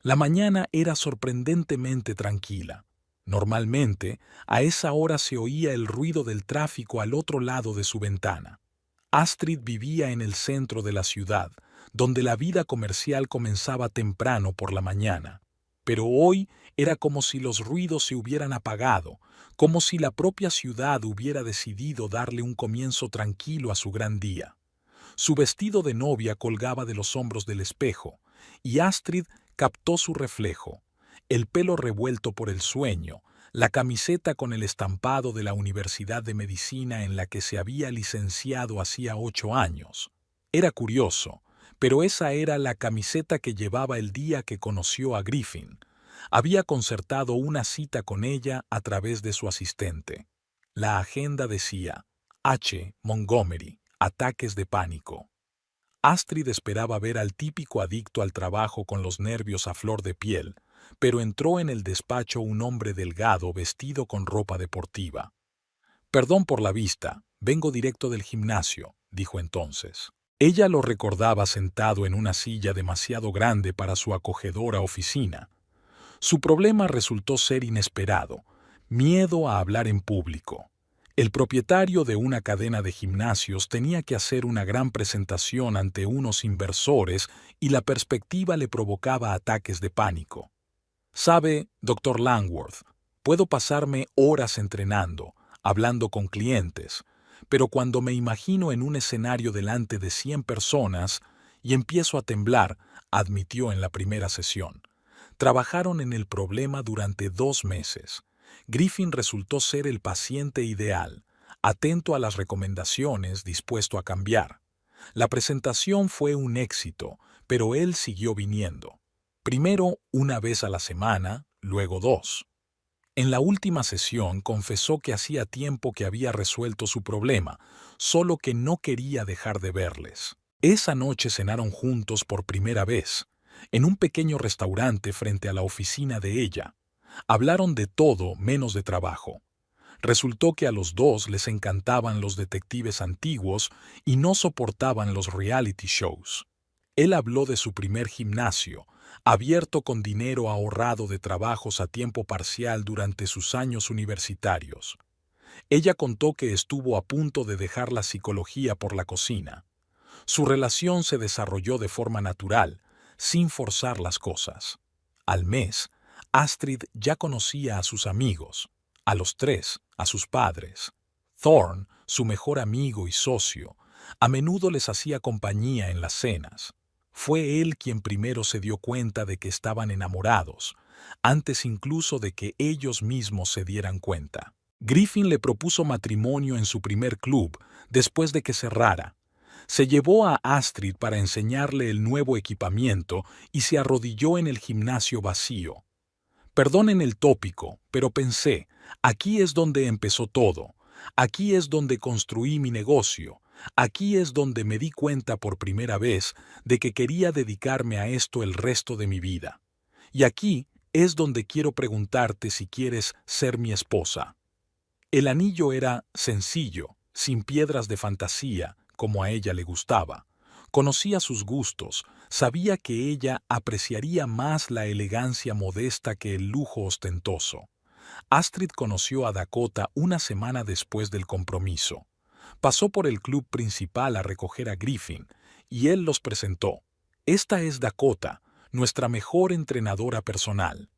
La mañana era sorprendentemente tranquila. Normalmente, a esa hora se oía el ruido del tráfico al otro lado de su ventana. Astrid vivía en el centro de la ciudad, donde la vida comercial comenzaba temprano por la mañana. Pero hoy era como si los ruidos se hubieran apagado, como si la propia ciudad hubiera decidido darle un comienzo tranquilo a su gran día. Su vestido de novia colgaba de los hombros del espejo, y Astrid captó su reflejo, el pelo revuelto por el sueño, la camiseta con el estampado de la Universidad de Medicina en la que se había licenciado hacía 8 años. Era curioso, pero esa era la camiseta que llevaba el día que conoció a Griffin. Había concertado una cita con ella a través de su asistente. La agenda decía, H. Montgomery, ataques de pánico. Astrid esperaba ver al típico adicto al trabajo con los nervios a flor de piel, pero entró en el despacho un hombre delgado vestido con ropa deportiva. Perdón por la vista, vengo directo del gimnasio, dijo entonces. Ella lo recordaba sentado en una silla demasiado grande para su acogedora oficina. Su problema resultó ser inesperado, miedo a hablar en público. El propietario de una cadena de gimnasios tenía que hacer una gran presentación ante unos inversores y la perspectiva le provocaba ataques de pánico. Sabe, doctor Langworth, puedo pasarme horas entrenando, hablando con clientes, pero cuando me imagino en un escenario delante de 100 personas y empiezo a temblar, admitió en la primera sesión. Trabajaron en el problema durante 2 meses. Griffin resultó ser el paciente ideal, atento a las recomendaciones, dispuesto a cambiar. La presentación fue un éxito, pero él siguió viniendo. Primero una vez a la semana, luego 2. En la última sesión confesó que hacía tiempo que había resuelto su problema, solo que no quería dejar de verles. Esa noche cenaron juntos por primera vez, en un pequeño restaurante frente a la oficina de ella. Hablaron de todo menos de trabajo. Resultó que a los dos les encantaban los detectives antiguos y no soportaban los reality shows. Él habló de su primer gimnasio, abierto con dinero ahorrado de trabajos a tiempo parcial durante sus años universitarios. Ella contó que estuvo a punto de dejar la psicología por la cocina. Su relación se desarrolló de forma natural, sin forzar las cosas. Al mes, Astrid ya conocía a sus amigos, a los tres, a sus padres. Thorne, su mejor amigo y socio, a menudo les hacía compañía en las cenas. Fue él quien primero se dio cuenta de que estaban enamorados, antes incluso de que ellos mismos se dieran cuenta. Griffin le propuso matrimonio en su primer club, después de que cerrara. Se llevó a Astrid para enseñarle el nuevo equipamiento y se arrodilló en el gimnasio vacío. Perdonen el tópico, pero pensé, aquí es donde empezó todo, aquí es donde construí mi negocio, aquí es donde me di cuenta por primera vez de que quería dedicarme a esto el resto de mi vida. Y aquí es donde quiero preguntarte si quieres ser mi esposa. El anillo era sencillo, sin piedras de fantasía, como a ella le gustaba. Conocía sus gustos, sabía que ella apreciaría más la elegancia modesta que el lujo ostentoso. Astrid conoció a Dakota una semana después del compromiso. Pasó por el club principal a recoger a Griffin, y él los presentó. Esta es Dakota, nuestra mejor entrenadora personal.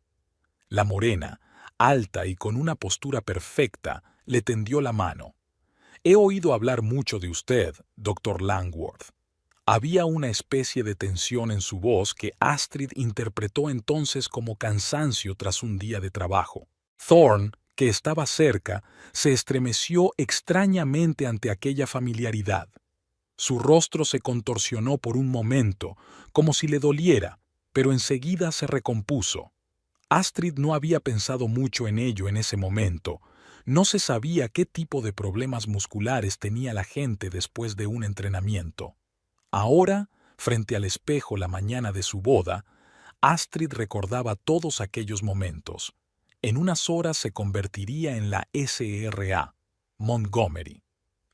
La morena, alta y con una postura perfecta, le tendió la mano. He oído hablar mucho de usted, doctor Langworth. Había una especie de tensión en su voz que Astrid interpretó entonces como cansancio tras un día de trabajo. Thorne, que estaba cerca, se estremeció extrañamente ante aquella familiaridad. Su rostro se contorsionó por un momento, como si le doliera, pero enseguida se recompuso. Astrid no había pensado mucho en ello en ese momento. No se sabía qué tipo de problemas musculares tenía la gente después de un entrenamiento. Ahora, frente al espejo la mañana de su boda, Astrid recordaba todos aquellos momentos. En unas horas se convertiría en la SRA, Montgomery.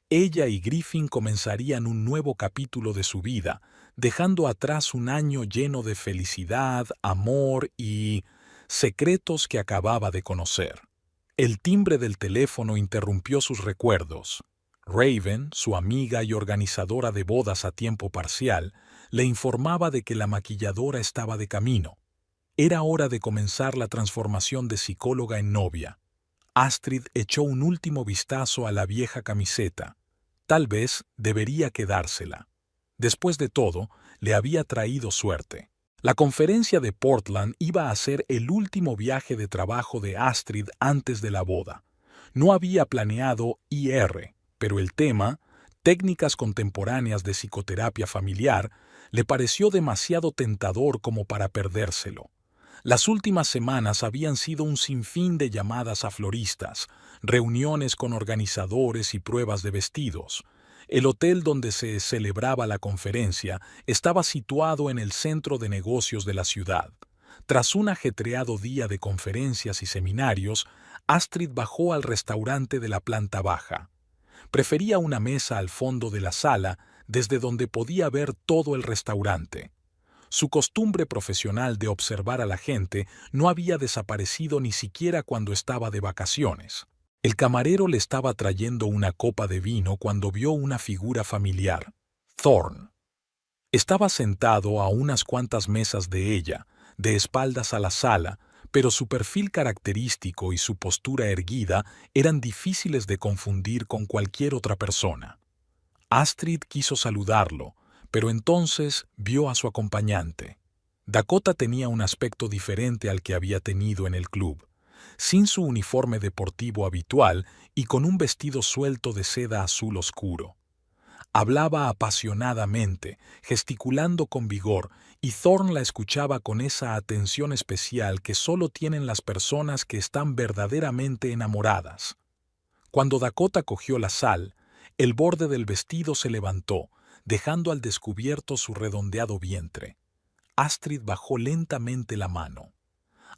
Ella y Griffin comenzarían un nuevo capítulo de su vida, dejando atrás un año lleno de felicidad, amor y secretos que acababa de conocer. El timbre del teléfono interrumpió sus recuerdos. Raven, su amiga y organizadora de bodas a tiempo parcial, le informaba de que la maquilladora estaba de camino. Era hora de comenzar la transformación de psicóloga en novia. Astrid echó un último vistazo a la vieja camiseta. Tal vez debería quedársela. Después de todo, le había traído suerte. La conferencia de Portland iba a ser el último viaje de trabajo de Astrid antes de la boda. No había planeado IR, pero el tema, técnicas contemporáneas de psicoterapia familiar, le pareció demasiado tentador como para perdérselo. Las últimas semanas habían sido un sinfín de llamadas a floristas, reuniones con organizadores y pruebas de vestidos. El hotel donde se celebraba la conferencia estaba situado en el centro de negocios de la ciudad. Tras un ajetreado día de conferencias y seminarios, Astrid bajó al restaurante de la planta baja. Prefería una mesa al fondo de la sala, desde donde podía ver todo el restaurante. Su costumbre profesional de observar a la gente no había desaparecido ni siquiera cuando estaba de vacaciones. El camarero le estaba trayendo una copa de vino cuando vio una figura familiar, Thorn. Estaba sentado a unas cuantas mesas de ella, de espaldas a la sala, pero su perfil característico y su postura erguida eran difíciles de confundir con cualquier otra persona. Astrid quiso saludarlo, pero entonces vio a su acompañante. Dakota tenía un aspecto diferente al que había tenido en el club, sin su uniforme deportivo habitual y con un vestido suelto de seda azul oscuro. Hablaba apasionadamente, gesticulando con vigor, y Thorn la escuchaba con esa atención especial que solo tienen las personas que están verdaderamente enamoradas. Cuando Dakota cogió la sal, el borde del vestido se levantó, dejando al descubierto su redondeado vientre. Astrid bajó lentamente la mano.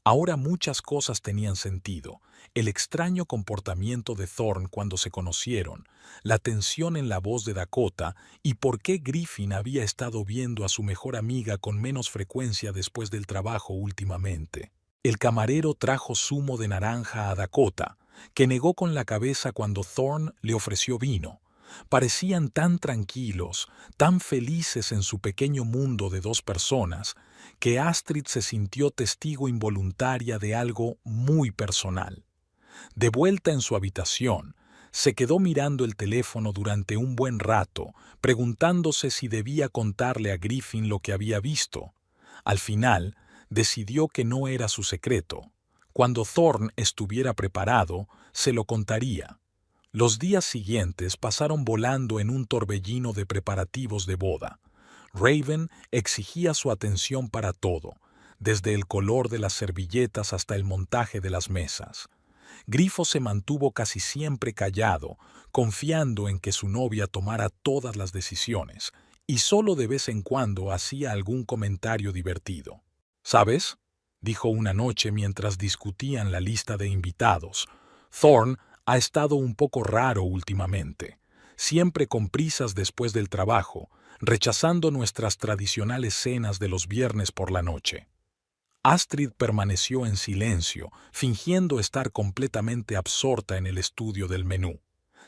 Ahora muchas cosas tenían sentido: el extraño comportamiento de Thorn cuando se conocieron, la tensión en la voz de Dakota y por qué Griffin había estado viendo a su mejor amiga con menos frecuencia después del trabajo últimamente. El camarero trajo zumo de naranja a Dakota, que negó con la cabeza cuando Thorn le ofreció vino. Parecían tan tranquilos, tan felices en su pequeño mundo de dos personas, que Astrid se sintió testigo involuntaria de algo muy personal. De vuelta en su habitación, se quedó mirando el teléfono durante un buen rato, preguntándose si debía contarle a Griffin lo que había visto. Al final, decidió que no era su secreto. Cuando Thorn estuviera preparado, se lo contaría. Los días siguientes pasaron volando en un torbellino de preparativos de boda. Raven exigía su atención para todo, desde el color de las servilletas hasta el montaje de las mesas. Grifo se mantuvo casi siempre callado, confiando en que su novia tomara todas las decisiones, y solo de vez en cuando hacía algún comentario divertido. «¿Sabes?», dijo una noche mientras discutían la lista de invitados. «Thorn ha estado un poco raro últimamente, siempre con prisas después del trabajo, rechazando nuestras tradicionales cenas de los viernes por la noche». Astrid permaneció en silencio, fingiendo estar completamente absorta en el estudio del menú.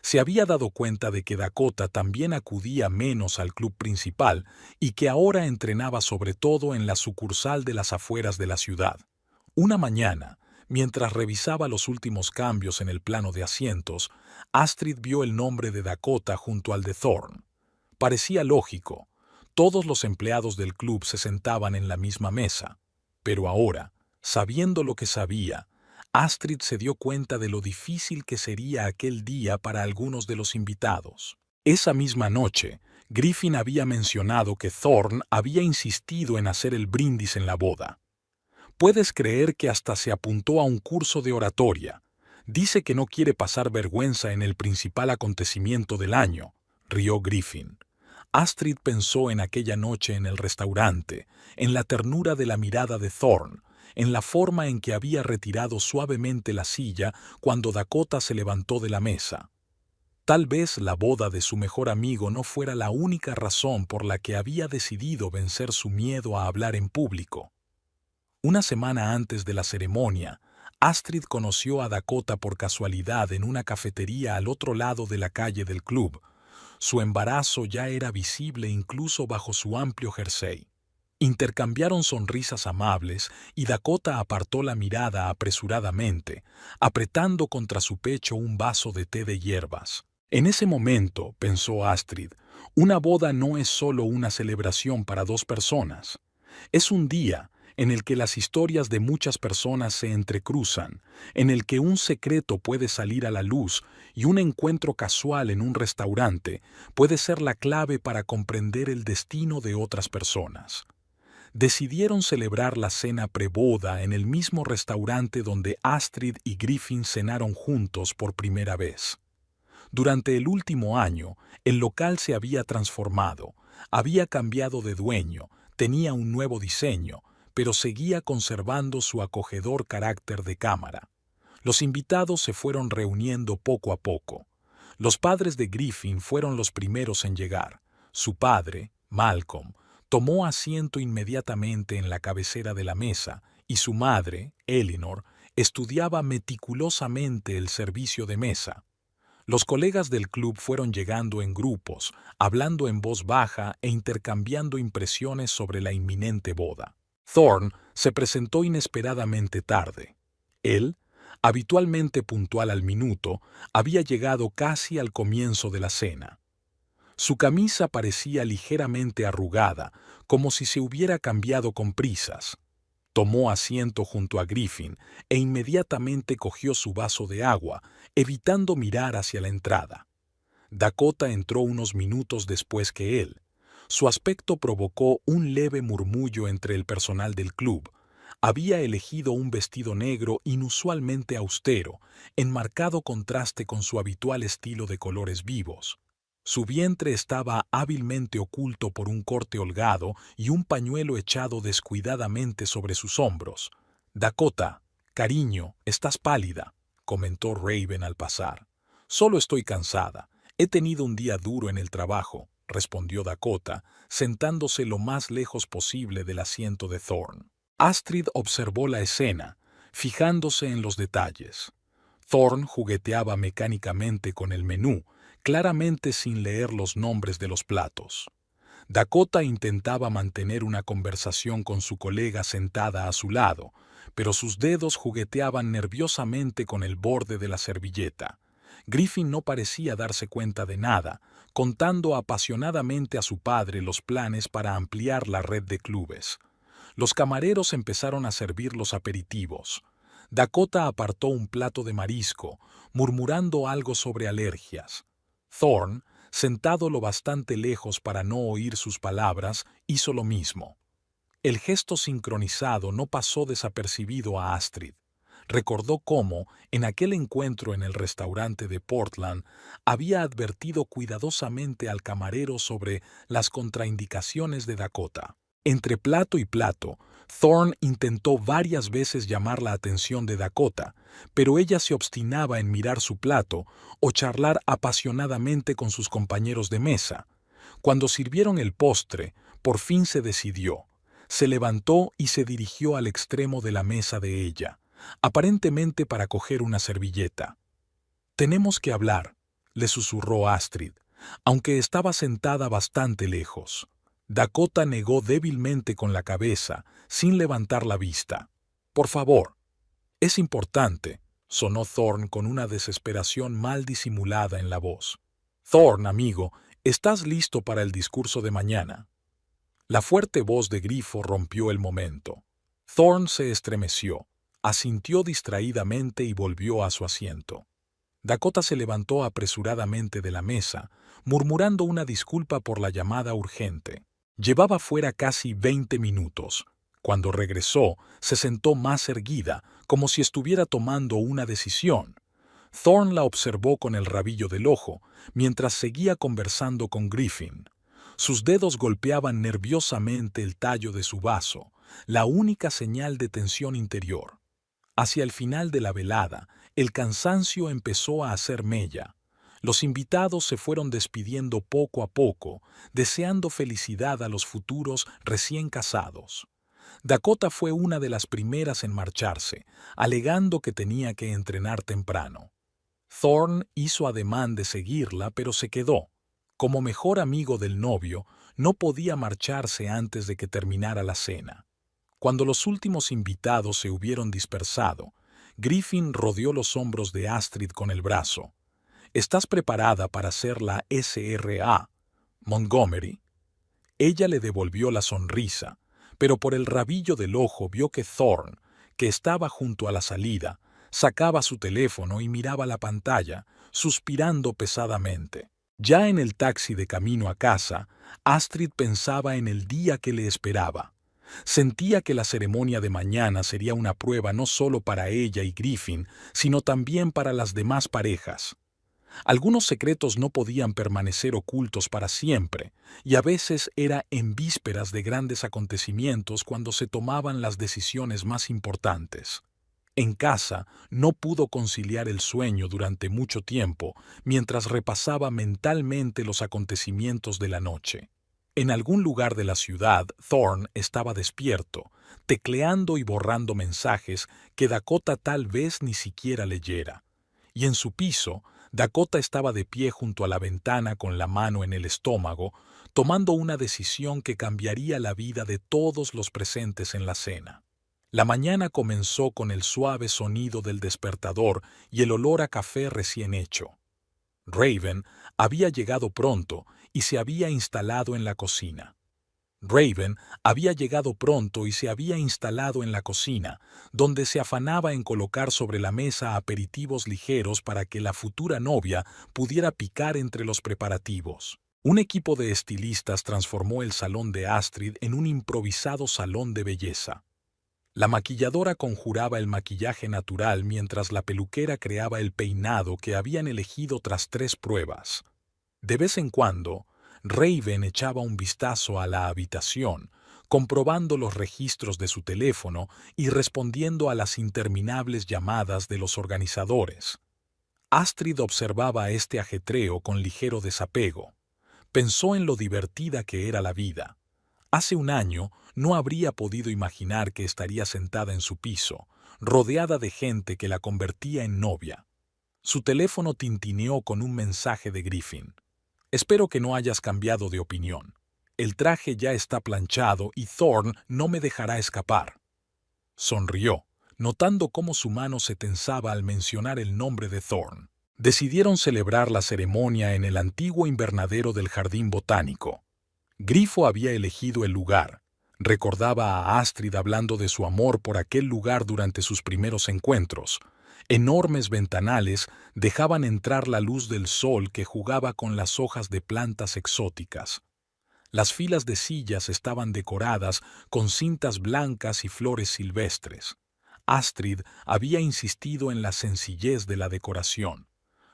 Se había dado cuenta de que Dakota también acudía menos al club principal y que ahora entrenaba sobre todo en la sucursal de las afueras de la ciudad. Una mañana, mientras revisaba los últimos cambios en el plano de asientos, Astrid vio el nombre de Dakota junto al de Thorn. Parecía lógico. Todos los empleados del club se sentaban en la misma mesa. Pero ahora, sabiendo lo que sabía, Astrid se dio cuenta de lo difícil que sería aquel día para algunos de los invitados. Esa misma noche, Griffin había mencionado que Thorn había insistido en hacer el brindis en la boda. «Puedes creer que hasta se apuntó a un curso de oratoria. Dice que no quiere pasar vergüenza en el principal acontecimiento del año», rió Griffin. Astrid pensó en aquella noche en el restaurante, en la ternura de la mirada de Thorn, en la forma en que había retirado suavemente la silla cuando Dakota se levantó de la mesa. Tal vez la boda de su mejor amigo no fuera la única razón por la que había decidido vencer su miedo a hablar en público. Una semana antes de la ceremonia, Astrid conoció a Dakota por casualidad en una cafetería al otro lado de la calle del club. Su embarazo ya era visible incluso bajo su amplio jersey. Intercambiaron sonrisas amables y Dakota apartó la mirada apresuradamente, apretando contra su pecho un vaso de té de hierbas. En ese momento, pensó Astrid, una boda no es solo una celebración para dos personas. Es un día en el que las historias de muchas personas se entrecruzan, en el que un secreto puede salir a la luz y un encuentro casual en un restaurante puede ser la clave para comprender el destino de otras personas. Decidieron celebrar la cena preboda en el mismo restaurante donde Astrid y Griffin cenaron juntos por primera vez. Durante el último año, el local se había transformado, había cambiado de dueño, tenía un nuevo diseño, pero seguía conservando su acogedor carácter de cámara. Los invitados se fueron reuniendo poco a poco. Los padres de Griffin fueron los primeros en llegar. Su padre, Malcolm, tomó asiento inmediatamente en la cabecera de la mesa y su madre, Eleanor, estudiaba meticulosamente el servicio de mesa. Los colegas del club fueron llegando en grupos, hablando en voz baja e intercambiando impresiones sobre la inminente boda. Thorne se presentó inesperadamente tarde. Él, habitualmente puntual al minuto, había llegado casi al comienzo de la cena. Su camisa parecía ligeramente arrugada, como si se hubiera cambiado con prisas. Tomó asiento junto a Griffin e inmediatamente cogió su vaso de agua, evitando mirar hacia la entrada. Dakota entró unos minutos después que él. Su aspecto provocó un leve murmullo entre el personal del club. Había elegido un vestido negro inusualmente austero, en marcado contraste con su habitual estilo de colores vivos. Su vientre estaba hábilmente oculto por un corte holgado y un pañuelo echado descuidadamente sobre sus hombros. «Dakota, cariño, estás pálida», comentó Raven al pasar. «Solo estoy cansada. He tenido un día duro en el trabajo», respondió Dakota, sentándose lo más lejos posible del asiento de Thorne. Astrid observó la escena, fijándose en los detalles. Thorne jugueteaba mecánicamente con el menú, claramente sin leer los nombres de los platos. Dakota intentaba mantener una conversación con su colega sentada a su lado, pero sus dedos jugueteaban nerviosamente con el borde de la servilleta. Griffin no parecía darse cuenta de nada, contando apasionadamente a su padre los planes para ampliar la red de clubes. Los camareros empezaron a servir los aperitivos. Dakota apartó un plato de marisco, murmurando algo sobre alergias. Thorne, sentado lo bastante lejos para no oír sus palabras, hizo lo mismo. El gesto sincronizado no pasó desapercibido a Astrid. Recordó cómo, en aquel encuentro en el restaurante de Portland, había advertido cuidadosamente al camarero sobre las contraindicaciones de Dakota. Entre plato y plato, Thorne intentó varias veces llamar la atención de Dakota, pero ella se obstinaba en mirar su plato o charlar apasionadamente con sus compañeros de mesa. Cuando sirvieron el postre, por fin se decidió. Se levantó y se dirigió al extremo de la mesa de ella, aparentemente para coger una servilleta. «Tenemos que hablar», le susurró Astrid, aunque estaba sentada bastante lejos. Dakota negó débilmente con la cabeza, sin levantar la vista. «Por favor». «Es importante», sonó Thorne con una desesperación mal disimulada en la voz. «Thorne, amigo, ¿estás listo para el discurso de mañana?» La fuerte voz de Grifo rompió el momento. Thorne se estremeció, asintió distraídamente y volvió a su asiento. Dakota se levantó apresuradamente de la mesa, murmurando una disculpa por la llamada urgente. Llevaba fuera casi 20 minutos. Cuando regresó, se sentó más erguida, como si estuviera tomando una decisión. Thorne la observó con el rabillo del ojo, mientras seguía conversando con Griffin. Sus dedos golpeaban nerviosamente el tallo de su vaso, la única señal de tensión interior. Hacia el final de la velada, el cansancio empezó a hacer mella. Los invitados se fueron despidiendo poco a poco, deseando felicidad a los futuros recién casados. Dakota fue una de las primeras en marcharse, alegando que tenía que entrenar temprano. Thorne hizo ademán de seguirla, pero se quedó. Como mejor amigo del novio, no podía marcharse antes de que terminara la cena. Cuando los últimos invitados se hubieron dispersado, Griffin rodeó los hombros de Astrid con el brazo. ¿Estás preparada para hacer la SRA, Montgomery? Ella le devolvió la sonrisa, pero por el rabillo del ojo vio que Thorne, que estaba junto a la salida, sacaba su teléfono y miraba la pantalla, suspirando pesadamente. Ya en el taxi de camino a casa, Astrid pensaba en el día que le esperaba. Sentía que la ceremonia de mañana sería una prueba no solo para ella y Griffin, sino también para las demás parejas. Algunos secretos no podían permanecer ocultos para siempre, y a veces era en vísperas de grandes acontecimientos cuando se tomaban las decisiones más importantes. En casa no pudo conciliar el sueño durante mucho tiempo mientras repasaba mentalmente los acontecimientos de la noche. En algún lugar de la ciudad, Thorne estaba despierto, tecleando y borrando mensajes que Dakota tal vez ni siquiera leyera. Y en su piso, Dakota estaba de pie junto a la ventana con la mano en el estómago, tomando una decisión que cambiaría la vida de todos los presentes en la cena. La mañana comenzó con el suave sonido del despertador y el olor a café recién hecho. Raven había llegado pronto y se había instalado en la cocina. Donde se afanaba en colocar sobre la mesa aperitivos ligeros para que la futura novia pudiera picar entre los preparativos. Un equipo de estilistas transformó el salón de Astrid en un improvisado salón de belleza. La maquilladora conjuraba el maquillaje natural mientras la peluquera creaba el peinado que habían elegido tras 3 pruebas. De vez en cuando, Raven echaba un vistazo a la habitación, comprobando los registros de su teléfono y respondiendo a las interminables llamadas de los organizadores. Astrid observaba este ajetreo con ligero desapego. Pensó en lo divertida que era la vida. Hace un año no habría podido imaginar que estaría sentada en su piso, rodeada de gente que la convertía en novia. Su teléfono tintineó con un mensaje de Griffin. Espero que no hayas cambiado de opinión. El traje ya está planchado y Thorne no me dejará escapar. Sonrió, notando cómo su mano se tensaba al mencionar el nombre de Thorne. Decidieron celebrar la ceremonia en el antiguo invernadero del jardín botánico. Grifo había elegido el lugar. Recordaba a Astrid hablando de su amor por aquel lugar durante sus primeros encuentros. Enormes ventanales dejaban entrar la luz del sol que jugaba con las hojas de plantas exóticas. Las filas de sillas estaban decoradas con cintas blancas y flores silvestres. Astrid había insistido en la sencillez de la decoración.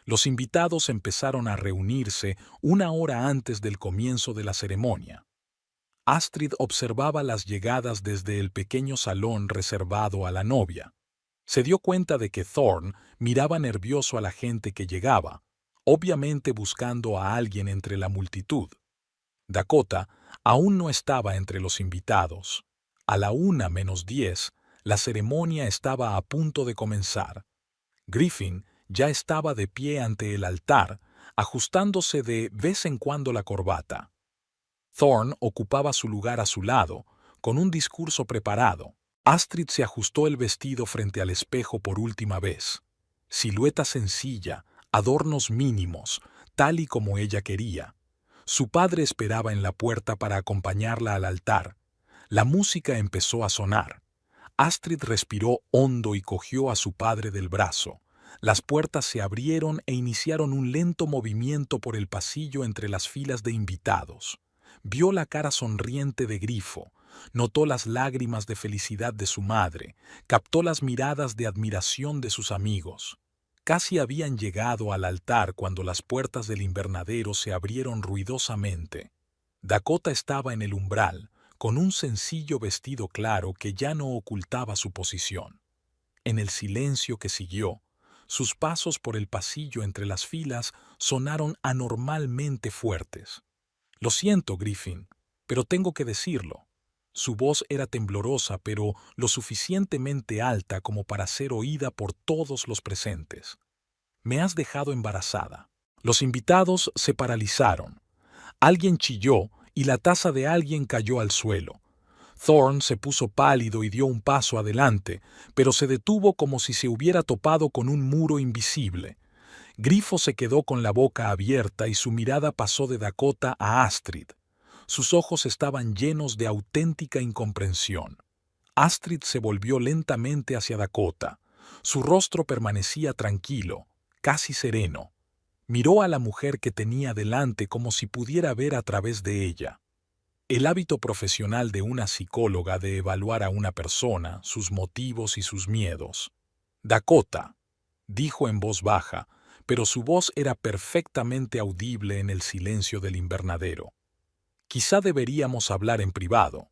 Los invitados empezaron a reunirse 1 hora antes del comienzo de la ceremonia. Astrid observaba las llegadas desde el pequeño salón reservado a la novia. Se dio cuenta de que Thorne miraba nervioso a la gente que llegaba, obviamente buscando a alguien entre la multitud. Dakota aún no estaba entre los invitados. A la 1:10, la ceremonia estaba a punto de comenzar. Griffin ya estaba de pie ante el altar, ajustándose de vez en cuando la corbata. Thorne ocupaba su lugar a su lado, con un discurso preparado. Astrid se ajustó el vestido frente al espejo por última vez. Silueta sencilla, adornos mínimos, tal y como ella quería. Su padre esperaba en la puerta para acompañarla al altar. La música empezó a sonar. Astrid respiró hondo y cogió a su padre del brazo. Las puertas se abrieron e iniciaron un lento movimiento por el pasillo entre las filas de invitados. Vio la cara sonriente de Grifo, notó las lágrimas de felicidad de su madre, captó las miradas de admiración de sus amigos. Casi habían llegado al altar cuando las puertas del invernadero se abrieron ruidosamente. Dakota estaba en el umbral, con un sencillo vestido claro que ya no ocultaba su posición. En el silencio que siguió, Sus pasos por el pasillo entre las filas sonaron anormalmente fuertes. Lo siento, Griffin, pero tengo que decirlo. Su voz era temblorosa, pero lo suficientemente alta como para ser oída por todos los presentes. Me has dejado embarazada. Los invitados se paralizaron. Alguien chilló y la taza de alguien cayó al suelo. Thorne se puso pálido y dio un paso adelante, pero se detuvo como si se hubiera topado con un muro invisible. Grifo se quedó con la boca abierta y su mirada pasó de Dakota a Astrid. Sus ojos estaban llenos de auténtica incomprensión. Astrid se volvió lentamente hacia Dakota. Su rostro permanecía tranquilo, casi sereno. Miró a la mujer que tenía delante como si pudiera ver a través de ella. El hábito profesional de una psicóloga de evaluar a una persona, sus motivos y sus miedos. Dakota, dijo en voz baja, pero su voz era perfectamente audible en el silencio del invernadero. Quizá deberíamos hablar en privado.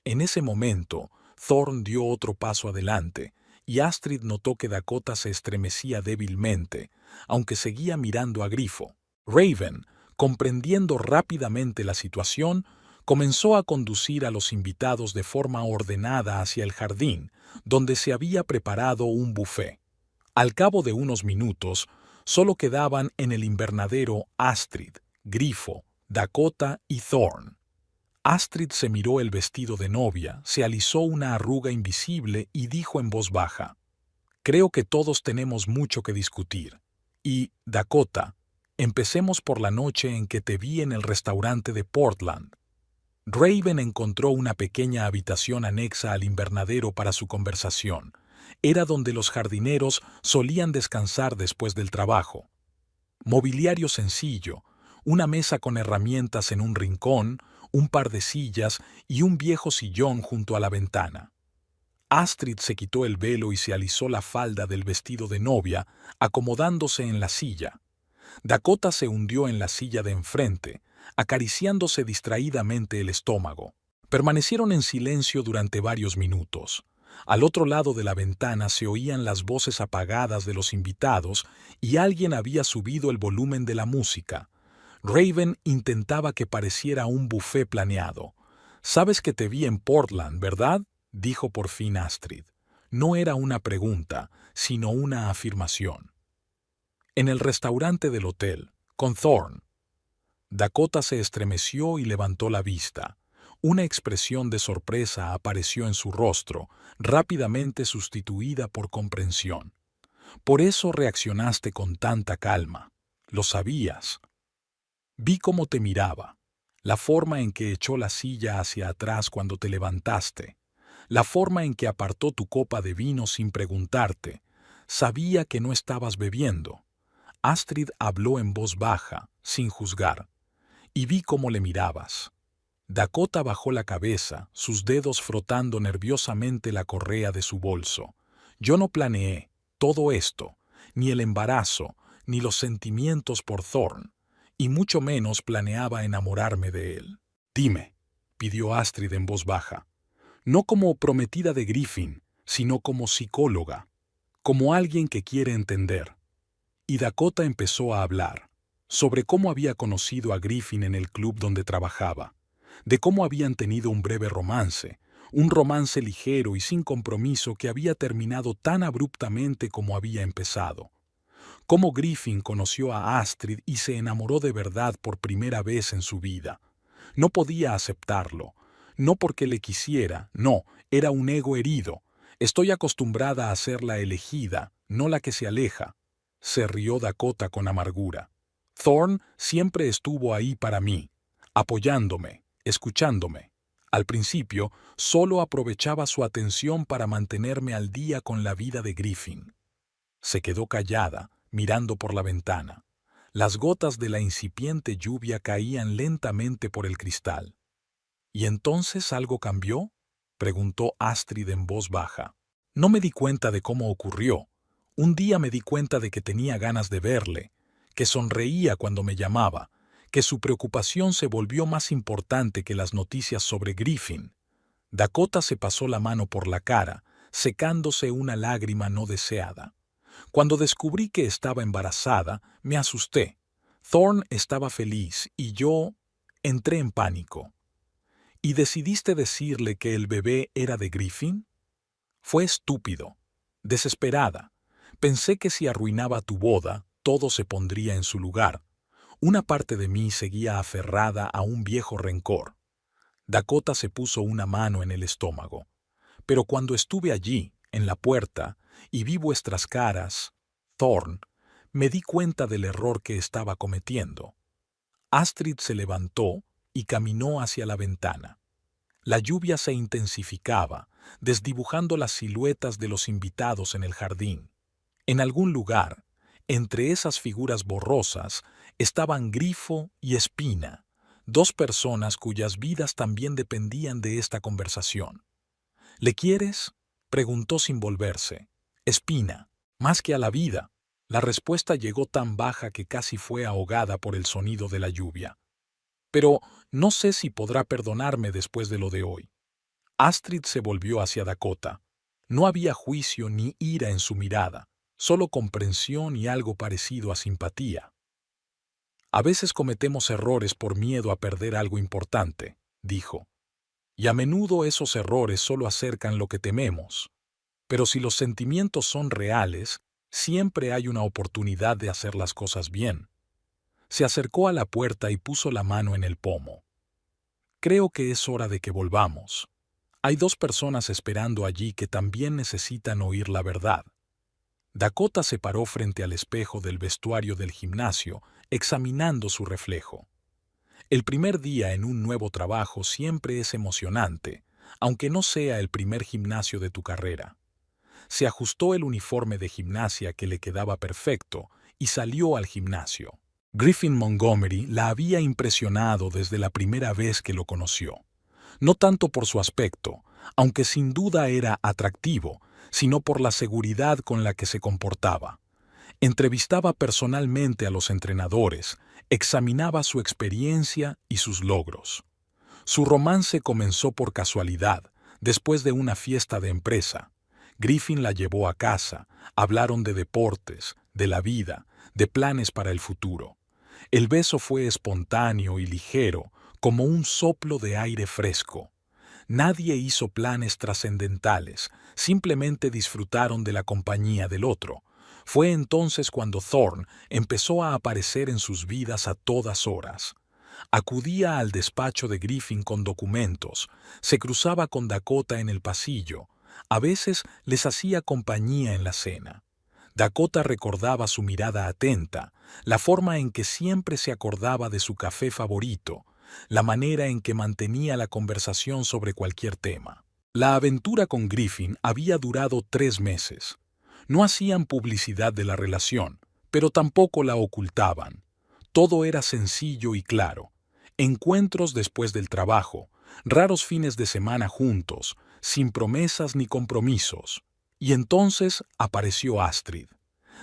En ese momento, Thorne dio otro paso adelante, y Astrid notó que Dakota se estremecía débilmente, aunque seguía mirando a Grifo. Raven, comprendiendo rápidamente la situación, comenzó a conducir a los invitados de forma ordenada hacia el jardín, donde se había preparado un buffet. Al cabo de unos minutos, solo quedaban en el invernadero Astrid, Grifo, Dakota y Thorne. Astrid se miró el vestido de novia, se alisó una arruga invisible y dijo en voz baja: «Creo que todos tenemos mucho que discutir. Y, Dakota, empecemos por la noche en que te vi en el restaurante de Portland». Raven encontró una pequeña habitación anexa al invernadero para su conversación. Era donde los jardineros solían descansar después del trabajo. Mobiliario sencillo, una mesa con herramientas en un rincón, un par de sillas y un viejo sillón junto a la ventana. Astrid se quitó el velo y se alisó la falda del vestido de novia, acomodándose en la silla. Dakota se hundió en la silla de enfrente, acariciándose distraídamente el estómago. Permanecieron en silencio durante varios minutos. Al otro lado de la ventana se oían las voces apagadas de los invitados y alguien había subido el volumen de la música. Raven intentaba que pareciera un buffet planeado. «Sabes que te vi en Portland, ¿verdad?», dijo por fin Astrid. No era una pregunta, sino una afirmación. «En el restaurante del hotel, con Thorne». Dakota se estremeció y levantó la vista. Una expresión de sorpresa apareció en su rostro, rápidamente sustituida por comprensión. «Por eso reaccionaste con tanta calma. Lo sabías». Vi cómo te miraba, la forma en que echó la silla hacia atrás cuando te levantaste, la forma en que apartó tu copa de vino sin preguntarte. Sabía que no estabas bebiendo. Astrid habló en voz baja, sin juzgar, y vi cómo le mirabas. Dakota bajó la cabeza, sus dedos frotando nerviosamente la correa de su bolso. Yo no planeé todo esto, ni el embarazo, ni los sentimientos por Thorne. Y mucho menos planeaba enamorarme de él. «Dime», pidió Astrid en voz baja, no como prometida de Griffin, sino como psicóloga, como alguien que quiere entender. Y Dakota empezó a hablar, sobre cómo había conocido a Griffin en el club donde trabajaba, de cómo habían tenido un breve romance, un romance ligero y sin compromiso que había terminado tan abruptamente como había empezado. Cómo Griffin conoció a Astrid y se enamoró de verdad por primera vez en su vida. No podía aceptarlo, no porque le quisiera, no, era un ego herido. Estoy acostumbrada a ser la elegida, no la que se aleja. Se rió Dakota con amargura. Thorne siempre estuvo ahí para mí, apoyándome, escuchándome. Al principio, solo aprovechaba su atención para mantenerme al día con la vida de Griffin. Se quedó callada, mirando por la ventana. Las gotas de la incipiente lluvia caían lentamente por el cristal. «¿Y entonces algo cambió?», preguntó Astrid en voz baja. «No me di cuenta de cómo ocurrió. Un día me di cuenta de que tenía ganas de verle, que sonreía cuando me llamaba, que su preocupación se volvió más importante que las noticias sobre Griffin». Dakota se pasó la mano por la cara, secándose una lágrima no deseada. Cuando descubrí que estaba embarazada, me asusté. Thorne estaba feliz y yo entré en pánico. ¿Y decidiste decirle que el bebé era de Griffin? Fue estúpido. Desesperada. Pensé que si arruinaba tu boda, todo se pondría en su lugar. Una parte de mí seguía aferrada a un viejo rencor. Dakota se puso una mano en el estómago. Pero cuando estuve allí, en la puerta, y vi vuestras caras, Thorne, me di cuenta del error que estaba cometiendo. Astrid se levantó y caminó hacia la ventana. La lluvia se intensificaba, desdibujando las siluetas de los invitados en el jardín. En algún lugar, entre esas figuras borrosas, estaban Grifo y Espina, dos personas cuyas vidas también dependían de esta conversación. ¿Le quieres?, preguntó sin volverse. Espina, más que a la vida. La respuesta llegó tan baja que casi fue ahogada por el sonido de la lluvia. Pero no sé si podrá perdonarme después de lo de hoy. Astrid se volvió hacia Dakota. No había juicio ni ira en su mirada, solo comprensión y algo parecido a simpatía. A veces cometemos errores por miedo a perder algo importante, dijo. Y a menudo esos errores solo acercan lo que tememos. Pero si los sentimientos son reales, siempre hay una oportunidad de hacer las cosas bien. Se acercó a la puerta y puso la mano en el pomo. Creo que es hora de que volvamos. Hay dos personas esperando allí que también necesitan oír la verdad. Dakota se paró frente al espejo del vestuario del gimnasio, examinando su reflejo. El primer día en un nuevo trabajo siempre es emocionante, aunque no sea el primer gimnasio de tu carrera. Se ajustó el uniforme de gimnasia que le quedaba perfecto y salió al gimnasio. Griffin Montgomery la había impresionado desde la primera vez que lo conoció. No tanto por su aspecto, aunque sin duda era atractivo, sino por la seguridad con la que se comportaba. Entrevistaba personalmente a los entrenadores, examinaba su experiencia y sus logros. Su romance comenzó por casualidad, después de una fiesta de empresa. Griffin la llevó a casa, hablaron de deportes, de la vida, de planes para el futuro. El beso fue espontáneo y ligero, como un soplo de aire fresco. Nadie hizo planes trascendentales, simplemente disfrutaron de la compañía del otro. Fue entonces cuando Thorne empezó a aparecer en sus vidas a todas horas. Acudía al despacho de Griffin con documentos, se cruzaba con Dakota en el pasillo, a veces les hacía compañía en la cena. Dakota recordaba su mirada atenta, la forma en que siempre se acordaba de su café favorito, la manera en que mantenía la conversación sobre cualquier tema. La aventura con Griffin había durado 3 meses. No hacían publicidad de la relación, pero tampoco la ocultaban. Todo era sencillo y claro. Encuentros después del trabajo, raros fines de semana juntos, sin promesas ni compromisos. Y entonces apareció Astrid.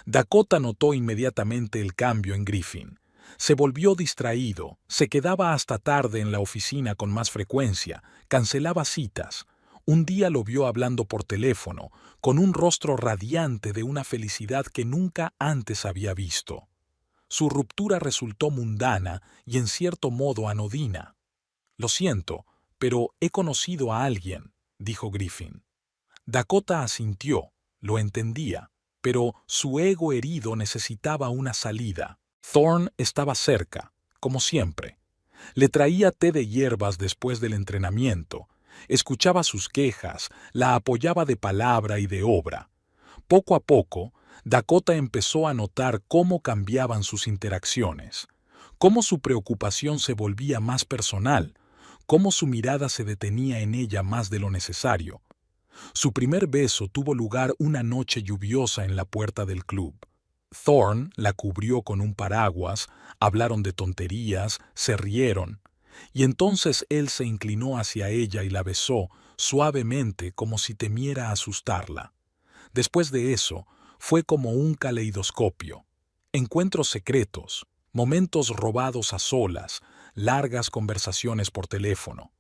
Dakota notó inmediatamente el cambio en Griffin. Se volvió distraído, se quedaba hasta tarde en la oficina con más frecuencia, cancelaba citas. Un día lo vio hablando por teléfono, con un rostro radiante de una felicidad que nunca antes había visto. Su ruptura resultó mundana y en cierto modo anodina. «Lo siento, pero he conocido a alguien», dijo Griffin. Dakota asintió, lo entendía, pero su ego herido necesitaba una salida. Thorne estaba cerca, como siempre. Le traía té de hierbas después del entrenamiento, escuchaba sus quejas, la apoyaba de palabra y de obra. Poco a poco, Dakota empezó a notar cómo cambiaban sus interacciones, cómo su preocupación se volvía más personal, cómo su mirada se detenía en ella más de lo necesario. Su primer beso tuvo lugar una noche lluviosa en la puerta del club. Thorne la cubrió con un paraguas, hablaron de tonterías, se rieron, y entonces él se inclinó hacia ella y la besó suavemente como si temiera asustarla. Después de eso, fue como un caleidoscopio. Encuentros secretos, momentos robados a solas, largas conversaciones por teléfono.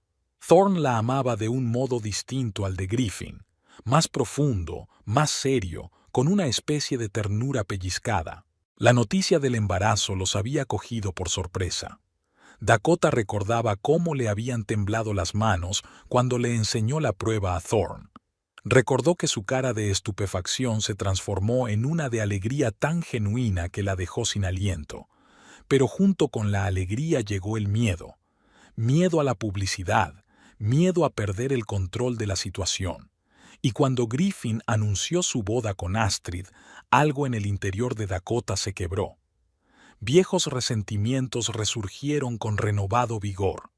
Thorne la amaba de un modo distinto al de Griffin, más profundo, más serio, con una especie de ternura pellizcada. La noticia del embarazo los había cogido por sorpresa. Dakota recordaba cómo le habían temblado las manos cuando le enseñó la prueba a Thorne. Recordó que su cara de estupefacción se transformó en una de alegría tan genuina que la dejó sin aliento. Pero junto con la alegría llegó el miedo. Miedo a la publicidad, miedo a perder el control de la situación. Y cuando Griffin anunció su boda con Astrid, algo en el interior de Dakota se quebró. Viejos resentimientos resurgieron con renovado vigor.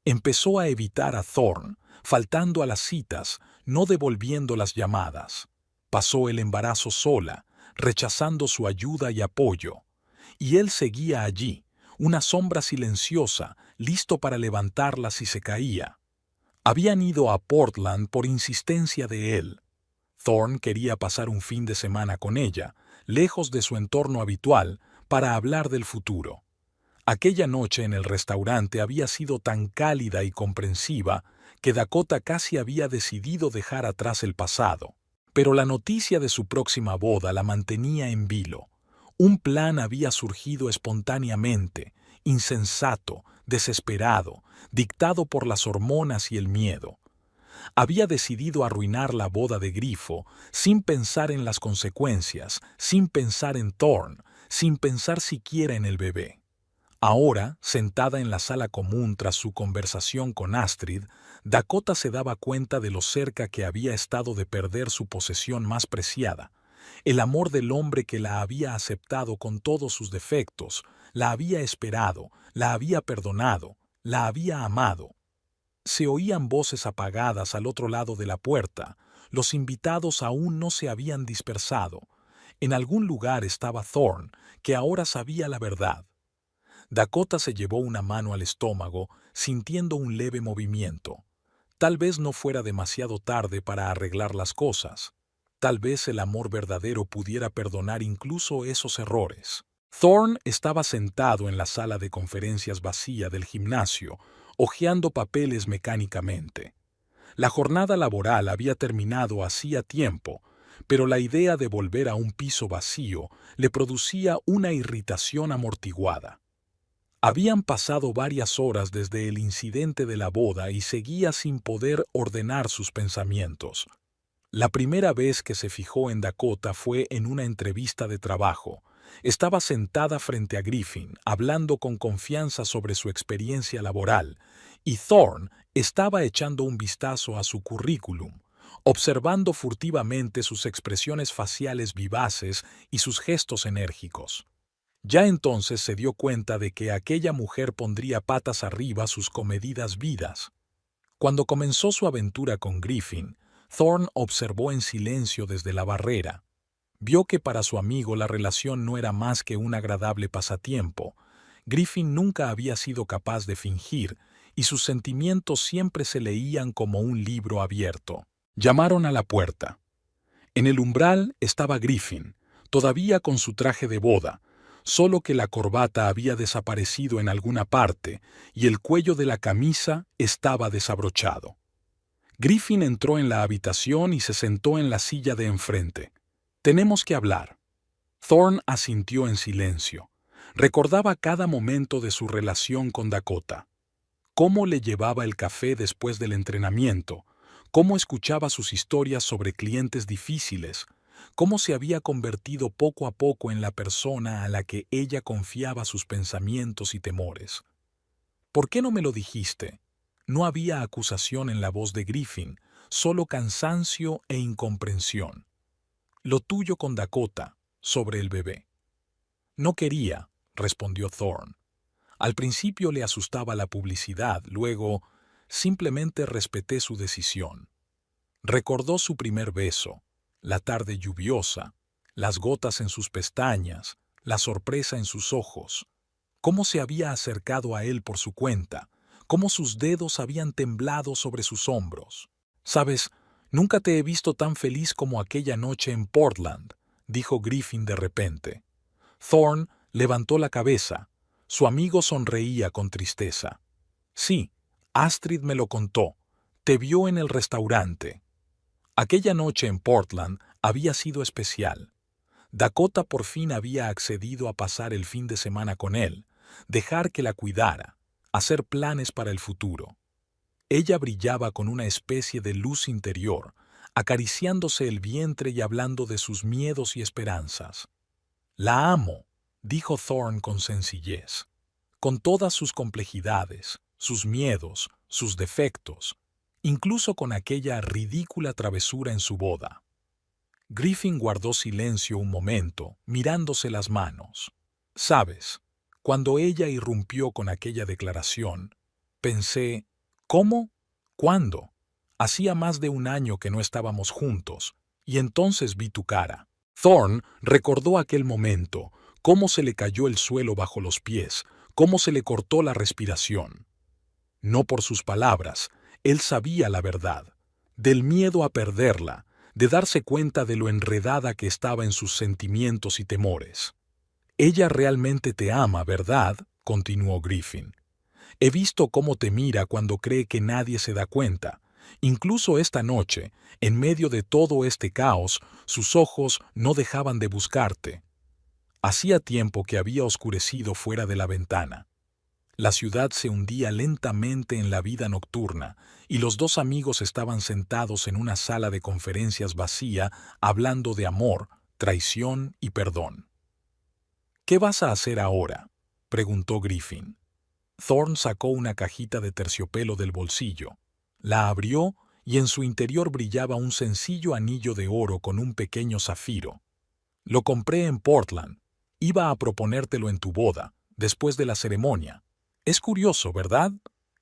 Empezó a evitar a Thorne, faltando a las citas, no devolviendo las llamadas. Pasó el embarazo sola, rechazando su ayuda y apoyo. Y él seguía allí, una sombra silenciosa, listo para levantarla si se caía. Habían ido a Portland por insistencia de él. Thorne quería pasar un fin de semana con ella, lejos de su entorno habitual, para hablar del futuro. Aquella noche en el restaurante había sido tan cálida y comprensiva que Dakota casi había decidido dejar atrás el pasado. Pero la noticia de su próxima boda la mantenía en vilo. Un plan había surgido espontáneamente, insensato, desesperado, dictado por las hormonas y el miedo. Había decidido arruinar la boda de Grifo sin pensar en las consecuencias, sin pensar en Thorne, sin pensar siquiera en el bebé. Ahora, sentada en la sala común tras su conversación con Astrid, Dakota se daba cuenta de lo cerca que había estado de perder su posesión más preciada. El amor del hombre que la había aceptado con todos sus defectos, la había esperado, la había perdonado, la había amado. Se oían voces apagadas al otro lado de la puerta. Los invitados aún no se habían dispersado. En algún lugar estaba Thorne, que ahora sabía la verdad. Dakota se llevó una mano al estómago, sintiendo un leve movimiento. Tal vez no fuera demasiado tarde para arreglar las cosas. Tal vez el amor verdadero pudiera perdonar incluso esos errores. Thorne estaba sentado en la sala de conferencias vacía del gimnasio, hojeando papeles mecánicamente. La jornada laboral había terminado hacía tiempo, pero la idea de volver a un piso vacío le producía una irritación amortiguada. Habían pasado varias horas desde el incidente de la boda y seguía sin poder ordenar sus pensamientos. La primera vez que se fijó en Dakota fue en una entrevista de trabajo. Estaba sentada frente a Griffin, hablando con confianza sobre su experiencia laboral, y Thorne estaba echando un vistazo a su currículum, observando furtivamente sus expresiones faciales vivaces y sus gestos enérgicos. Ya entonces se dio cuenta de que aquella mujer pondría patas arriba sus comedidas vidas. Cuando comenzó su aventura con Griffin, Thorne observó en silencio desde la barrera. Vio que para su amigo la relación no era más que un agradable pasatiempo. Griffin nunca había sido capaz de fingir, y sus sentimientos siempre se leían como un libro abierto. Llamaron a la puerta. En el umbral estaba Griffin, todavía con su traje de boda, solo que la corbata había desaparecido en alguna parte y el cuello de la camisa estaba desabrochado. Griffin entró en la habitación y se sentó en la silla de enfrente. «Tenemos que hablar». Thorne asintió en silencio. Recordaba cada momento de su relación con Dakota. Cómo le llevaba el café después del entrenamiento, cómo escuchaba sus historias sobre clientes difíciles, cómo se había convertido poco a poco en la persona a la que ella confiaba sus pensamientos y temores. «¿Por qué no me lo dijiste?» No había acusación en la voz de Griffin, solo cansancio e incomprensión. «Lo tuyo con Dakota, sobre el bebé». «No quería», respondió Thorne. Al principio le asustaba la publicidad, luego simplemente respeté su decisión. Recordó su primer beso, la tarde lluviosa, las gotas en sus pestañas, la sorpresa en sus ojos, cómo se había acercado a él por su cuenta, cómo sus dedos habían temblado sobre sus hombros. «Sabes, nunca te he visto tan feliz como aquella noche en Portland», dijo Griffin de repente. Thorne levantó la cabeza. Su amigo sonreía con tristeza. «Sí, Astrid me lo contó. Te vio en el restaurante». Aquella noche en Portland había sido especial. Dakota por fin había accedido a pasar el fin de semana con él, dejar que la cuidara, hacer planes para el futuro. Ella brillaba con una especie de luz interior, acariciándose el vientre y hablando de sus miedos y esperanzas. «La amo», dijo Thorne con sencillez, con todas sus complejidades, sus miedos, sus defectos, incluso con aquella ridícula travesura en su boda. Griffin guardó silencio un momento, mirándose las manos. «Sabes, cuando ella irrumpió con aquella declaración, pensé, ¿cómo? ¿Cuándo? Hacía más de un año que no estábamos juntos, y entonces vi tu cara». Thorne recordó aquel momento, cómo se le cayó el suelo bajo los pies, cómo se le cortó la respiración. No por sus palabras, él sabía la verdad, del miedo a perderla, de darse cuenta de lo enredada que estaba en sus sentimientos y temores. «Ella realmente te ama, ¿verdad?», continuó Griffin. «He visto cómo te mira cuando cree que nadie se da cuenta. Incluso esta noche, en medio de todo este caos, sus ojos no dejaban de buscarte». Hacía tiempo que había oscurecido fuera de la ventana. La ciudad se hundía lentamente en la vida nocturna, y los dos amigos estaban sentados en una sala de conferencias vacía, hablando de amor, traición y perdón. «¿Qué vas a hacer ahora?», preguntó Griffin. Thorne sacó una cajita de terciopelo del bolsillo. La abrió y en su interior brillaba un sencillo anillo de oro con un pequeño zafiro. «Lo compré en Portland. Iba a proponértelo en tu boda, después de la ceremonia. Es curioso, ¿verdad?».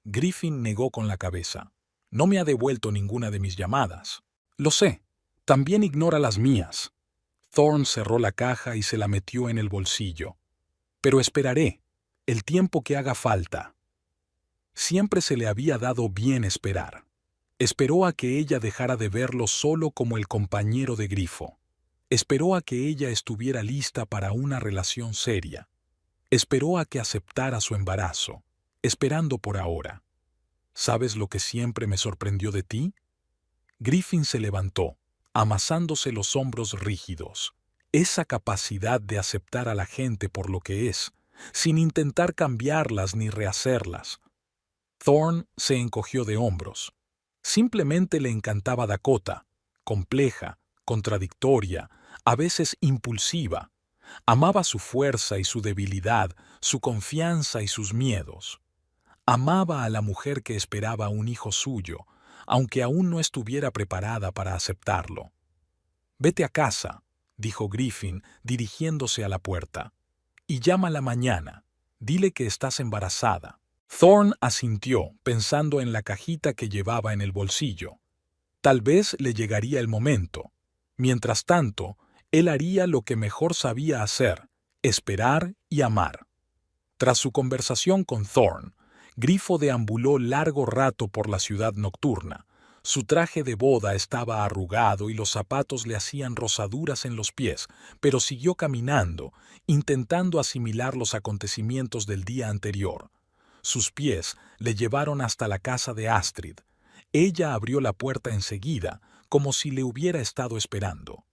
Griffin negó con la cabeza. «No me ha devuelto ninguna de mis llamadas». «Lo sé. También ignora las mías». Thorne cerró la caja y se la metió en el bolsillo. «Pero esperaré, el tiempo que haga falta». Siempre se le había dado bien esperar. Esperó a que ella dejara de verlo solo como el compañero de grifo. Esperó a que ella estuviera lista para una relación seria. Esperó a que aceptara su embarazo, esperando por ahora. ¿Sabes lo que siempre me sorprendió de ti? Griffin se levantó, amasándose los hombros rígidos. Esa capacidad de aceptar a la gente por lo que es, sin intentar cambiarlas ni rehacerlas. Thorne se encogió de hombros. Simplemente le encantaba Dakota, compleja, contradictoria, a veces impulsiva. Amaba su fuerza y su debilidad, su confianza y sus miedos. Amaba a la mujer que esperaba un hijo suyo, aunque aún no estuviera preparada para aceptarlo. «Vete a casa», dijo Griffin, dirigiéndose a la puerta, «y llámala mañana. Dile que estás embarazada». Thorne asintió, pensando en la cajita que llevaba en el bolsillo. Tal vez le llegaría el momento. Mientras tanto, él haría lo que mejor sabía hacer, esperar y amar. Tras su conversación con Thorne, Grifo deambuló largo rato por la ciudad nocturna. Su traje de boda estaba arrugado y los zapatos le hacían rozaduras en los pies, pero siguió caminando, intentando asimilar los acontecimientos del día anterior. Sus pies le llevaron hasta la casa de Astrid. Ella abrió la puerta enseguida, como si le hubiera estado esperando.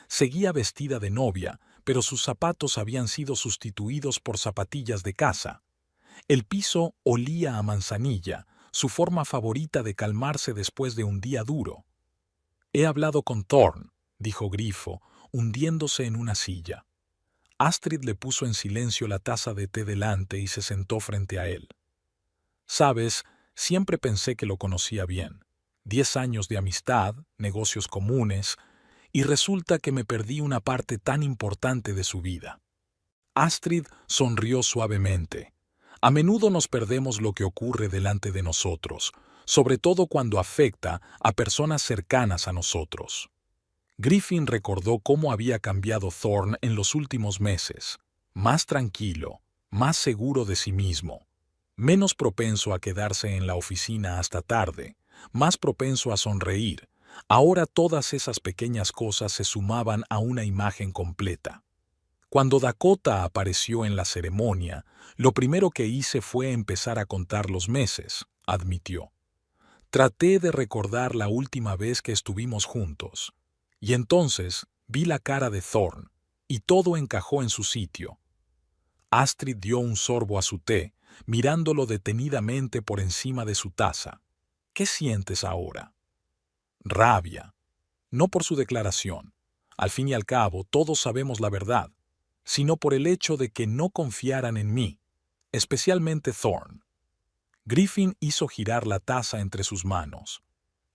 Seguía vestida de novia, pero sus zapatos habían sido sustituidos por zapatillas de casa. El piso olía a manzanilla, su forma favorita de calmarse después de un día duro. «He hablado con Thorne», dijo Grifo, hundiéndose en una silla. Astrid le puso en silencio la taza de té delante y se sentó frente a él. «Sabes, siempre pensé que lo conocía bien. 10 años de amistad, negocios comunes, y resulta que me perdí una parte tan importante de su vida». Astrid sonrió suavemente. «A menudo nos perdemos lo que ocurre delante de nosotros, sobre todo cuando afecta a personas cercanas a nosotros». Griffin recordó cómo había cambiado Thorne en los últimos meses. Más tranquilo, más seguro de sí mismo, menos propenso a quedarse en la oficina hasta tarde, más propenso a sonreír. Ahora todas esas pequeñas cosas se sumaban a una imagen completa. Cuando Dakota apareció en la ceremonia, lo primero que hice fue empezar a contar los meses, admitió. Traté de recordar la última vez que estuvimos juntos, y entonces vi la cara de Thorn, y todo encajó en su sitio. Astrid dio un sorbo a su té, mirándolo detenidamente por encima de su taza. ¿Qué sientes ahora? Rabia. No por su declaración. Al fin y al cabo, todos sabemos la verdad, sino por el hecho de que no confiaran en mí, especialmente Thorn. Griffin hizo girar la taza entre sus manos.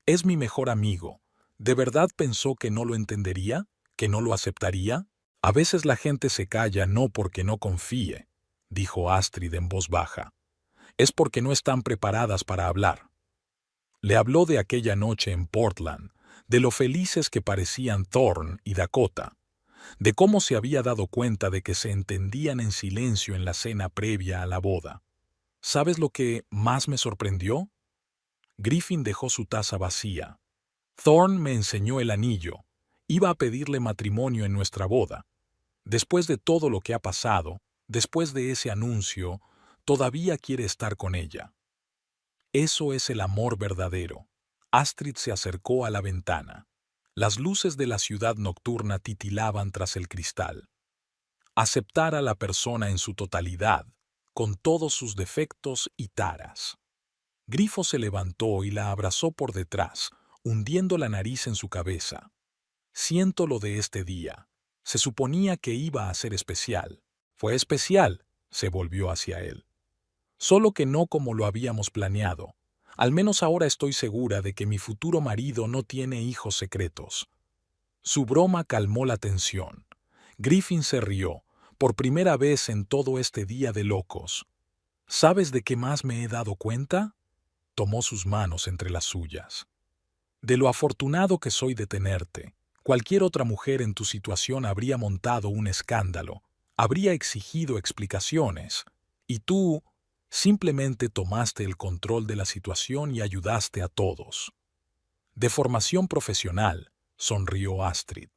Es mi mejor amigo. ¿De verdad pensó que no lo entendería? ¿Que no lo aceptaría? A veces la gente se calla no porque no confíe, dijo Astrid en voz baja. Es porque no están preparadas para hablar. Le habló de aquella noche en Portland, de lo felices que parecían Thorn y Dakota, de cómo se había dado cuenta de que se entendían en silencio en la cena previa a la boda. ¿Sabes lo que más me sorprendió? Griffin dejó su taza vacía. Thorn me enseñó el anillo. Iba a pedirle matrimonio en nuestra boda. Después de todo lo que ha pasado, después de ese anuncio, todavía quiere estar con ella. Eso es el amor verdadero. Astrid se acercó a la ventana. Las luces de la ciudad nocturna titilaban tras el cristal. Aceptar a la persona en su totalidad, con todos sus defectos y taras. Grifo se levantó y la abrazó por detrás, hundiendo la nariz en su cabeza. Siento lo de este día. Se suponía que iba a ser especial. Fue especial, se volvió hacia él. Solo que no como lo habíamos planeado. Al menos ahora estoy segura de que mi futuro marido no tiene hijos secretos. Su broma calmó la tensión. Griffin se rió, por primera vez en todo este día de locos. ¿Sabes de qué más me he dado cuenta? Tomó sus manos entre las suyas. De lo afortunado que soy de tenerte. Cualquier otra mujer en tu situación habría montado un escándalo, habría exigido explicaciones, y tú simplemente tomaste el control de la situación y ayudaste a todos. De formación profesional, sonrió Astrid.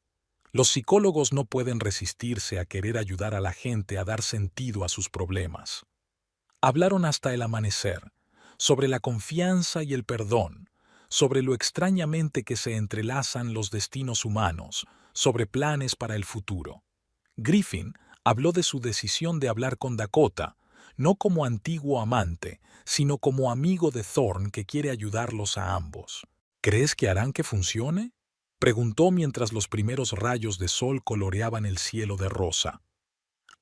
Los psicólogos no pueden resistirse a querer ayudar a la gente a dar sentido a sus problemas. Hablaron hasta el amanecer, sobre la confianza y el perdón, sobre lo extrañamente que se entrelazan los destinos humanos, sobre planes para el futuro. Griffin habló de su decisión de hablar con Dakota, no como antiguo amante, sino como amigo de Thorn que quiere ayudarlos a ambos. ¿Crees que harán que funcione? Preguntó mientras los primeros rayos de sol coloreaban el cielo de rosa.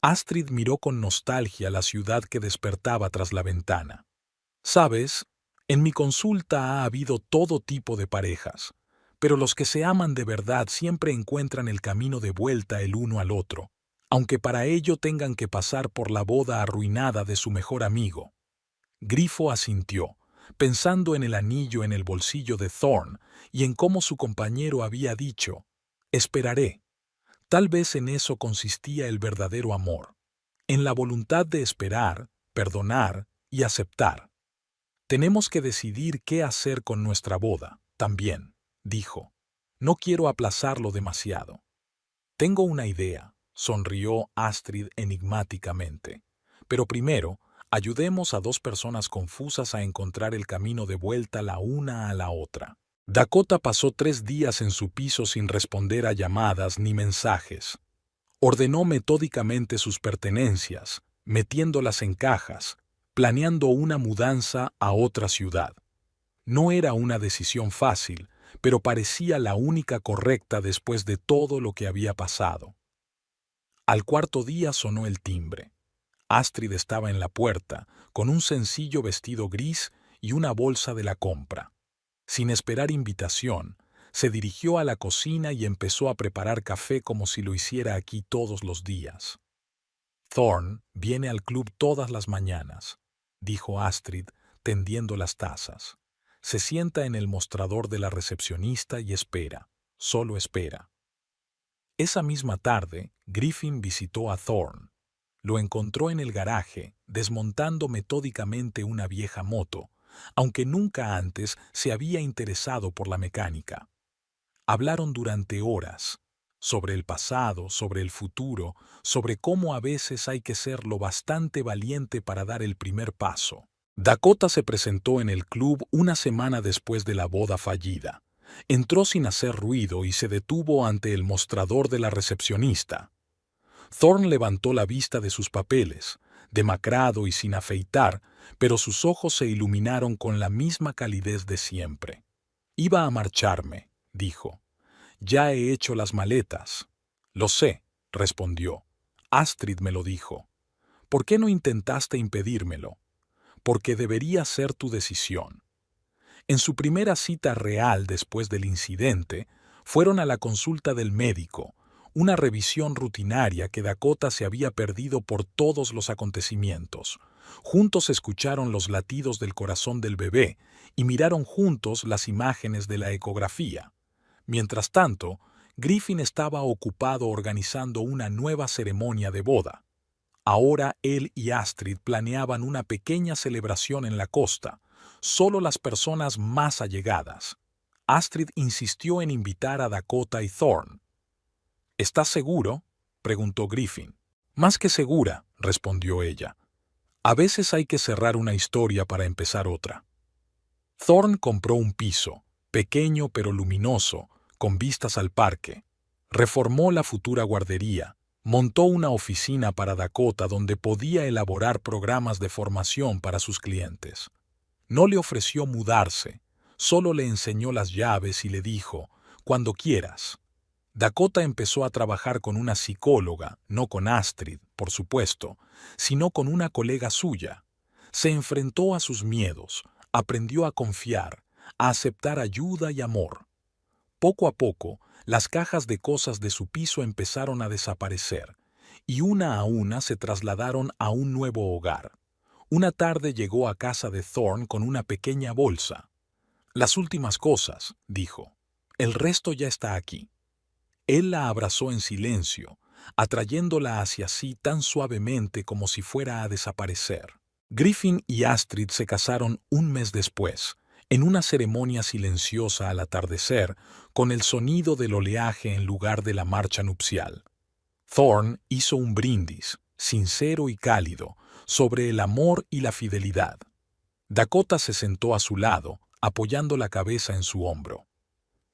Astrid miró con nostalgia la ciudad que despertaba tras la ventana. Sabes, en mi consulta ha habido todo tipo de parejas, pero los que se aman de verdad siempre encuentran el camino de vuelta el uno al otro, aunque para ello tengan que pasar por la boda arruinada de su mejor amigo. Grifo asintió, pensando en el anillo en el bolsillo de Thorn y en cómo su compañero había dicho, «Esperaré». Tal vez en eso consistía el verdadero amor, en la voluntad de esperar, perdonar y aceptar. Tenemos que decidir qué hacer con nuestra boda, también, dijo. No quiero aplazarlo demasiado. Tengo una idea, sonrió Astrid enigmáticamente. Pero primero, ayudemos a dos personas confusas a encontrar el camino de vuelta la una a la otra. Dakota pasó 3 días en su piso sin responder a llamadas ni mensajes. Ordenó metódicamente sus pertenencias, metiéndolas en cajas, planeando una mudanza a otra ciudad. No era una decisión fácil, pero parecía la única correcta después de todo lo que había pasado. Al 4.º día sonó el timbre. Astrid estaba en la puerta, con un sencillo vestido gris y una bolsa de la compra. Sin esperar invitación, se dirigió a la cocina y empezó a preparar café como si lo hiciera aquí todos los días. Thorn viene al club todas las mañanas, dijo Astrid, tendiendo las tazas. Se sienta en el mostrador de la recepcionista y espera, solo espera. Esa misma tarde, Griffin visitó a Thorn. Lo encontró en el garaje, desmontando metódicamente una vieja moto, aunque nunca antes se había interesado por la mecánica. Hablaron durante horas, sobre el pasado, sobre el futuro, sobre cómo a veces hay que ser lo bastante valiente para dar el primer paso. Dakota se presentó en el club una semana después de la boda fallida. Entró sin hacer ruido y se detuvo ante el mostrador de la recepcionista. Thorne levantó la vista de sus papeles, demacrado y sin afeitar, pero sus ojos se iluminaron con la misma calidez de siempre. «Iba a marcharme», dijo. «Ya he hecho las maletas». «Lo sé», respondió. «Astrid me lo dijo». «¿Por qué no intentaste impedírmelo?» «Porque debería ser tu decisión». En su primera cita real después del incidente, fueron a la consulta del médico, una revisión rutinaria que Dakota se había perdido por todos los acontecimientos. Juntos escucharon los latidos del corazón del bebé y miraron juntos las imágenes de la ecografía. Mientras tanto, Griffin estaba ocupado organizando una nueva ceremonia de boda. Ahora él y Astrid planeaban una pequeña celebración en la costa, solo las personas más allegadas. Astrid insistió en invitar a Dakota y Thorne. «¿Estás seguro?», preguntó Griffin. «Más que segura», respondió ella. «A veces hay que cerrar una historia para empezar otra». Thorne compró un piso, pequeño pero luminoso, con vistas al parque. Reformó la futura guardería. Montó una oficina para Dakota donde podía elaborar programas de formación para sus clientes. No le ofreció mudarse, solo le enseñó las llaves y le dijo, «Cuando quieras». Dakota empezó a trabajar con una psicóloga, no con Astrid, por supuesto, sino con una colega suya. Se enfrentó a sus miedos, aprendió a confiar, a aceptar ayuda y amor. Poco a poco, las cajas de cosas de su piso empezaron a desaparecer, y una a una se trasladaron a un nuevo hogar. Una tarde llegó a casa de Thorne con una pequeña bolsa. «Las últimas cosas», dijo. «El resto ya está aquí». Él la abrazó en silencio, atrayéndola hacia sí tan suavemente como si fuera a desaparecer. Griffin y Astrid se casaron un mes después, en una ceremonia silenciosa al atardecer, con el sonido del oleaje en lugar de la marcha nupcial. Thorne hizo un brindis, sincero y cálido, sobre el amor y la fidelidad. Dakota se sentó a su lado, apoyando la cabeza en su hombro.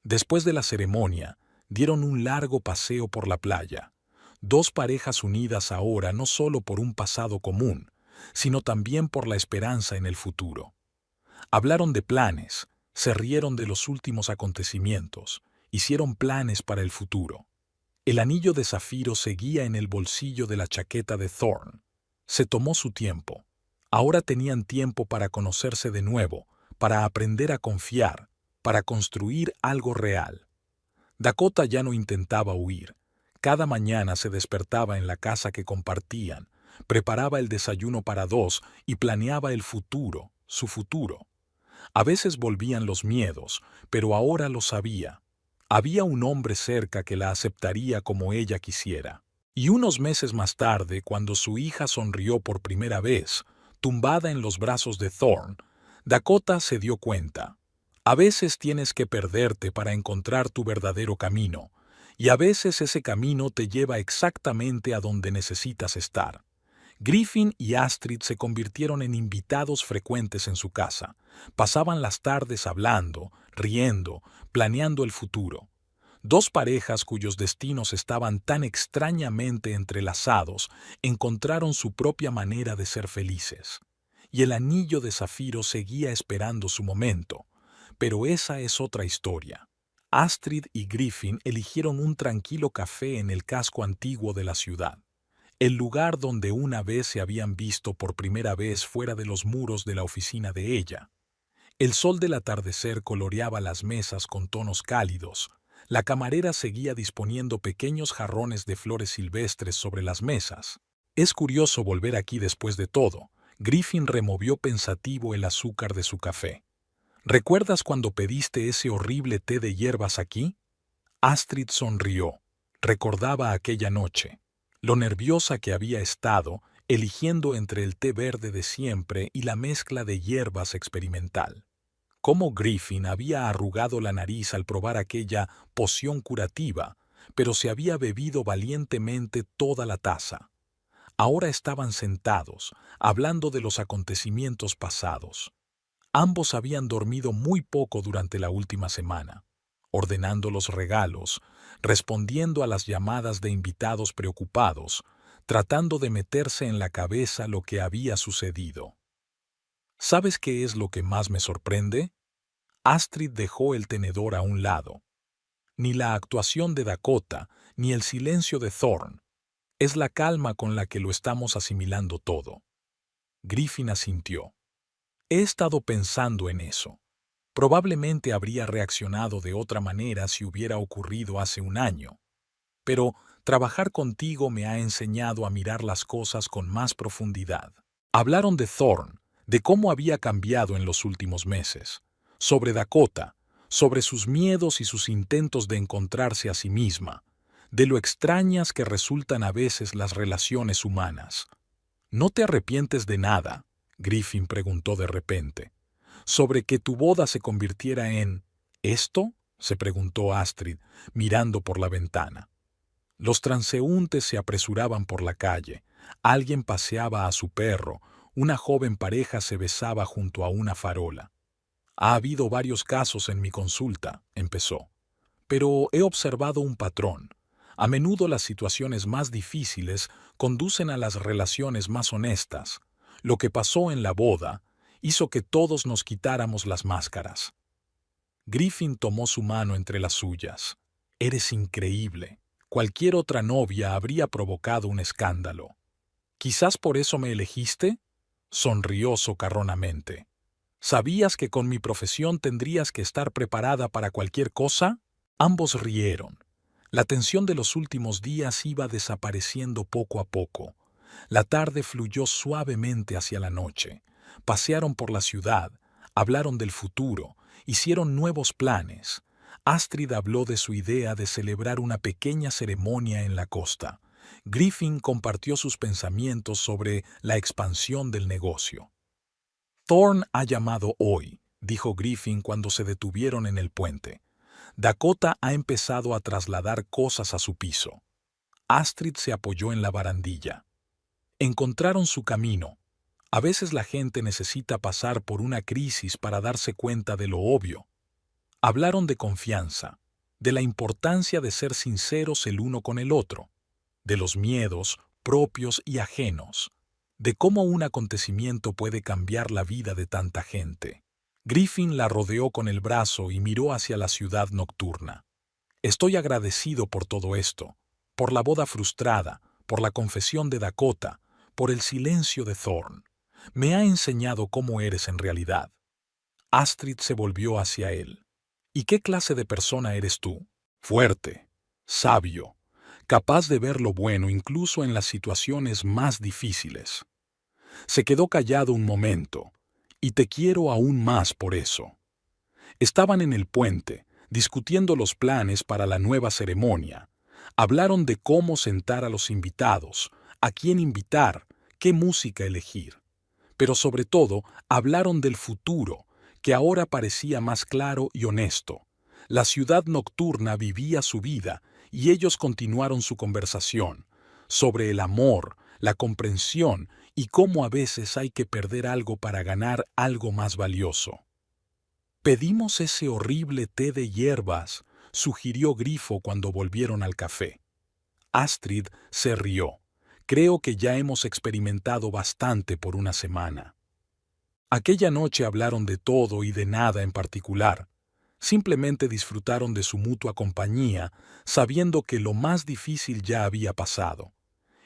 Después de la ceremonia, dieron un largo paseo por la playa. Dos parejas unidas ahora no solo por un pasado común, sino también por la esperanza en el futuro. Hablaron de planes, se rieron de los últimos acontecimientos, hicieron planes para el futuro. El anillo de zafiro seguía en el bolsillo de la chaqueta de Thorne. Se tomó su tiempo. Ahora tenían tiempo para conocerse de nuevo, para aprender a confiar, para construir algo real. Dakota ya no intentaba huir. Cada mañana se despertaba en la casa que compartían, preparaba el desayuno para dos y planeaba el futuro, su futuro. A veces volvían los miedos, pero ahora lo sabía. Había un hombre cerca que la aceptaría como ella quisiera. Y unos meses más tarde, cuando su hija sonrió por primera vez, tumbada en los brazos de Thorne, Dakota se dio cuenta. A veces tienes que perderte para encontrar tu verdadero camino, y a veces ese camino te lleva exactamente a donde necesitas estar. Griffin y Astrid se convirtieron en invitados frecuentes en su casa. Pasaban las tardes hablando, riendo, planeando el futuro. Dos parejas cuyos destinos estaban tan extrañamente entrelazados encontraron su propia manera de ser felices. Y el anillo de zafiro seguía esperando su momento. Pero esa es otra historia. Astrid y Griffin eligieron un tranquilo café en el casco antiguo de la ciudad. El lugar donde una vez se habían visto por primera vez fuera de los muros de la oficina de ella. El sol del atardecer coloreaba las mesas con tonos cálidos. La camarera seguía disponiendo pequeños jarrones de flores silvestres sobre las mesas. Es curioso volver aquí después de todo. Griffin removió pensativo el azúcar de su café. ¿Recuerdas cuando pediste ese horrible té de hierbas aquí? Astrid sonrió. Recordaba aquella noche. Lo nerviosa que había estado, eligiendo entre el té verde de siempre y la mezcla de hierbas experimental. Cómo Griffin había arrugado la nariz al probar aquella poción curativa, pero se había bebido valientemente toda la taza. Ahora estaban sentados, hablando de los acontecimientos pasados. Ambos habían dormido muy poco durante la última semana, ordenando los regalos, respondiendo a las llamadas de invitados preocupados, tratando de meterse en la cabeza lo que había sucedido. ¿Sabes qué es lo que más me sorprende? Astrid dejó el tenedor a un lado. Ni la actuación de Dakota, ni el silencio de Thorne. Es la calma con la que lo estamos asimilando todo. Griffin asintió. He estado pensando en eso. Probablemente habría reaccionado de otra manera si hubiera ocurrido hace un año. Pero trabajar contigo me ha enseñado a mirar las cosas con más profundidad. Hablaron de Thorne, de cómo había cambiado en los últimos meses, sobre Dakota, sobre sus miedos y sus intentos de encontrarse a sí misma, de lo extrañas que resultan a veces las relaciones humanas. ¿No te arrepientes de nada?, Griffin preguntó de repente. ¿Sobre que tu boda se convirtiera en esto?, se preguntó Astrid, mirando por la ventana. Los transeúntes se apresuraban por la calle, alguien paseaba a su perro, una joven pareja se besaba junto a una farola. Ha habido varios casos en mi consulta, empezó. Pero he observado un patrón. A menudo las situaciones más difíciles conducen a las relaciones más honestas. Lo que pasó en la boda hizo que todos nos quitáramos las máscaras. Griffin tomó su mano entre las suyas. Eres increíble. Cualquier otra novia habría provocado un escándalo. ¿Quizás por eso me elegiste?, sonrió socarronamente. ¿Sabías que con mi profesión tendrías que estar preparada para cualquier cosa? Ambos rieron. La tensión de los últimos días iba desapareciendo poco a poco. La tarde fluyó suavemente hacia la noche. Pasearon por la ciudad, hablaron del futuro, hicieron nuevos planes. Astrid habló de su idea de celebrar una pequeña ceremonia en la costa. Griffin compartió sus pensamientos sobre la expansión del negocio. Thorne ha llamado hoy, dijo Griffin cuando se detuvieron en el puente. Dakota ha empezado a trasladar cosas a su piso. Astrid se apoyó en la barandilla. Encontraron su camino. A veces la gente necesita pasar por una crisis para darse cuenta de lo obvio. Hablaron de confianza, de la importancia de ser sinceros el uno con el otro, de los miedos propios y ajenos, de cómo un acontecimiento puede cambiar la vida de tanta gente. Griffin la rodeó con el brazo y miró hacia la ciudad nocturna. Estoy agradecido por todo esto, por la boda frustrada, por la confesión de Dakota, por el silencio de Thorne. Me ha enseñado cómo eres en realidad. Astrid se volvió hacia él. ¿Y qué clase de persona eres tú? Fuerte, sabio, capaz de ver lo bueno incluso en las situaciones más difíciles. Se quedó callado un momento, y te quiero aún más por eso. Estaban en el puente, discutiendo los planes para la nueva ceremonia. Hablaron de cómo sentar a los invitados, a quién invitar, qué música elegir. Pero sobre todo, hablaron del futuro, que ahora parecía más claro y honesto. La ciudad nocturna vivía su vida y ellos continuaron su conversación sobre el amor, la comprensión y cómo a veces hay que perder algo para ganar algo más valioso. Pedimos ese horrible té de hierbas, sugirió Grifo cuando volvieron al café. Astrid se rió. Creo que ya hemos experimentado bastante por una semana. Aquella noche hablaron de todo y de nada en particular. Simplemente disfrutaron de su mutua compañía, sabiendo que lo más difícil ya había pasado,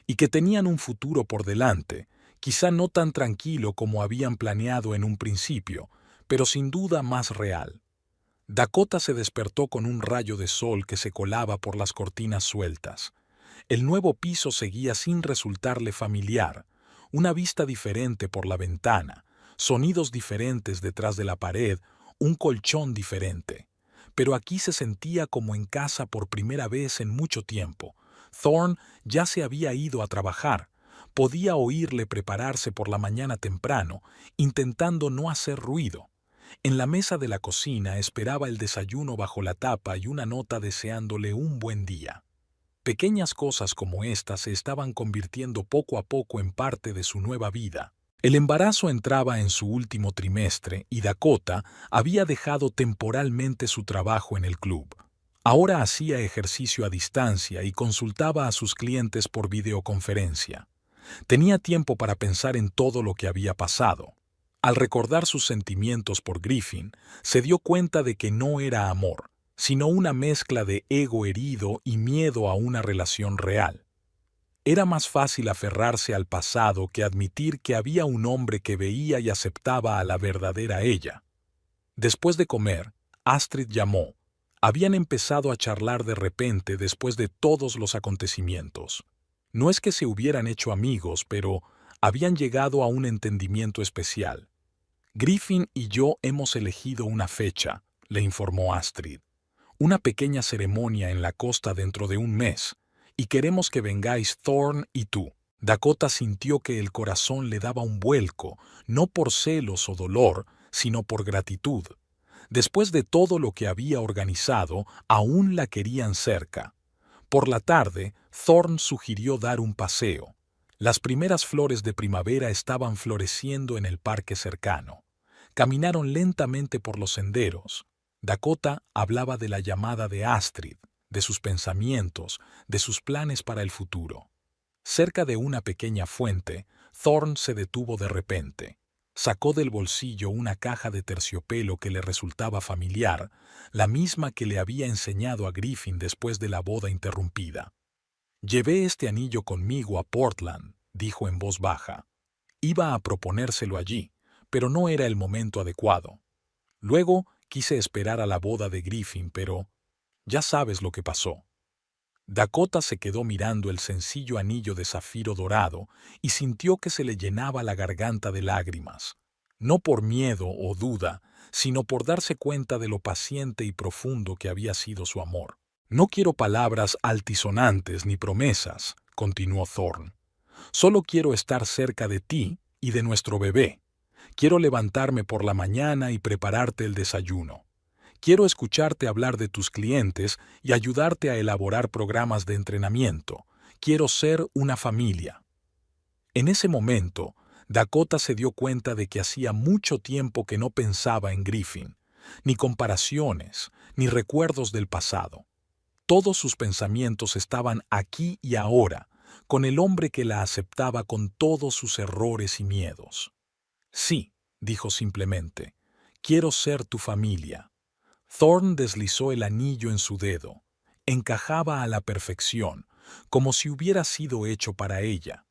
y que tenían un futuro por delante, quizá no tan tranquilo como habían planeado en un principio, pero sin duda más real. Dakota se despertó con un rayo de sol que se colaba por las cortinas sueltas. El nuevo piso seguía sin resultarle familiar, una vista diferente por la ventana, sonidos diferentes detrás de la pared, un colchón diferente. Pero aquí se sentía como en casa por primera vez en mucho tiempo. Thorne ya se había ido a trabajar. Podía oírle prepararse por la mañana temprano, intentando no hacer ruido. En la mesa de la cocina esperaba el desayuno bajo la tapa y una nota deseándole un buen día. Pequeñas cosas como estas se estaban convirtiendo poco a poco en parte de su nueva vida. El embarazo entraba en su último trimestre y Dakota había dejado temporalmente su trabajo en el club. Ahora hacía ejercicio a distancia y consultaba a sus clientes por videoconferencia. Tenía tiempo para pensar en todo lo que había pasado. Al recordar sus sentimientos por Griffin, se dio cuenta de que no era amor, sino una mezcla de ego herido y miedo a una relación real. Era más fácil aferrarse al pasado que admitir que había un hombre que veía y aceptaba a la verdadera ella. Después de comer, Astrid llamó. Habían empezado a charlar de repente después de todos los acontecimientos. No es que se hubieran hecho amigos, pero habían llegado a un entendimiento especial. Griffin y yo hemos elegido una fecha, le informó Astrid. Una pequeña ceremonia en la costa dentro de un mes, y queremos que vengáis Thorne y tú. Dakota sintió que el corazón le daba un vuelco, no por celos o dolor, sino por gratitud. Después de todo lo que había organizado, aún la querían cerca. Por la tarde, Thorne sugirió dar un paseo. Las primeras flores de primavera estaban floreciendo en el parque cercano. Caminaron lentamente por los senderos. Dakota hablaba de la llamada de Astrid, de sus pensamientos, de sus planes para el futuro. Cerca de una pequeña fuente, Thorne se detuvo de repente. Sacó del bolsillo una caja de terciopelo que le resultaba familiar, la misma que le había enseñado a Griffin después de la boda interrumpida. «Llevé este anillo conmigo a Portland», dijo en voz baja. Iba a proponérselo allí, pero no era el momento adecuado. Luego quise esperar a la boda de Griffin, pero ya sabes lo que pasó. Dakota se quedó mirando el sencillo anillo de zafiro dorado y sintió que se le llenaba la garganta de lágrimas. No por miedo o duda, sino por darse cuenta de lo paciente y profundo que había sido su amor. «No quiero palabras altisonantes ni promesas», continuó Thorne. «Solo quiero estar cerca de ti y de nuestro bebé. Quiero levantarme por la mañana y prepararte el desayuno. Quiero escucharte hablar de tus clientes y ayudarte a elaborar programas de entrenamiento. Quiero ser una familia». En ese momento, Dakota se dio cuenta de que hacía mucho tiempo que no pensaba en Griffin, ni comparaciones, ni recuerdos del pasado. Todos sus pensamientos estaban aquí y ahora, con el hombre que la aceptaba con todos sus errores y miedos. «Sí», dijo simplemente, «quiero ser tu familia». Thorne deslizó el anillo en su dedo. Encajaba a la perfección, como si hubiera sido hecho para ella.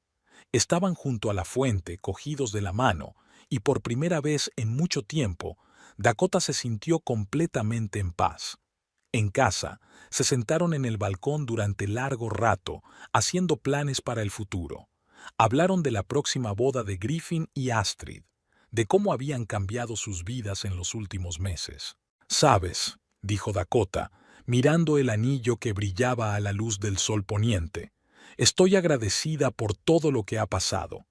Estaban junto a la fuente, cogidos de la mano, y por primera vez en mucho tiempo, Dakota se sintió completamente en paz. En casa, se sentaron en el balcón durante largo rato, haciendo planes para el futuro. Hablaron de la próxima boda de Griffin y Astrid, de cómo habían cambiado sus vidas en los últimos meses. «Sabes», dijo Dakota, mirando el anillo que brillaba a la luz del sol poniente, «estoy agradecida por todo lo que ha pasado,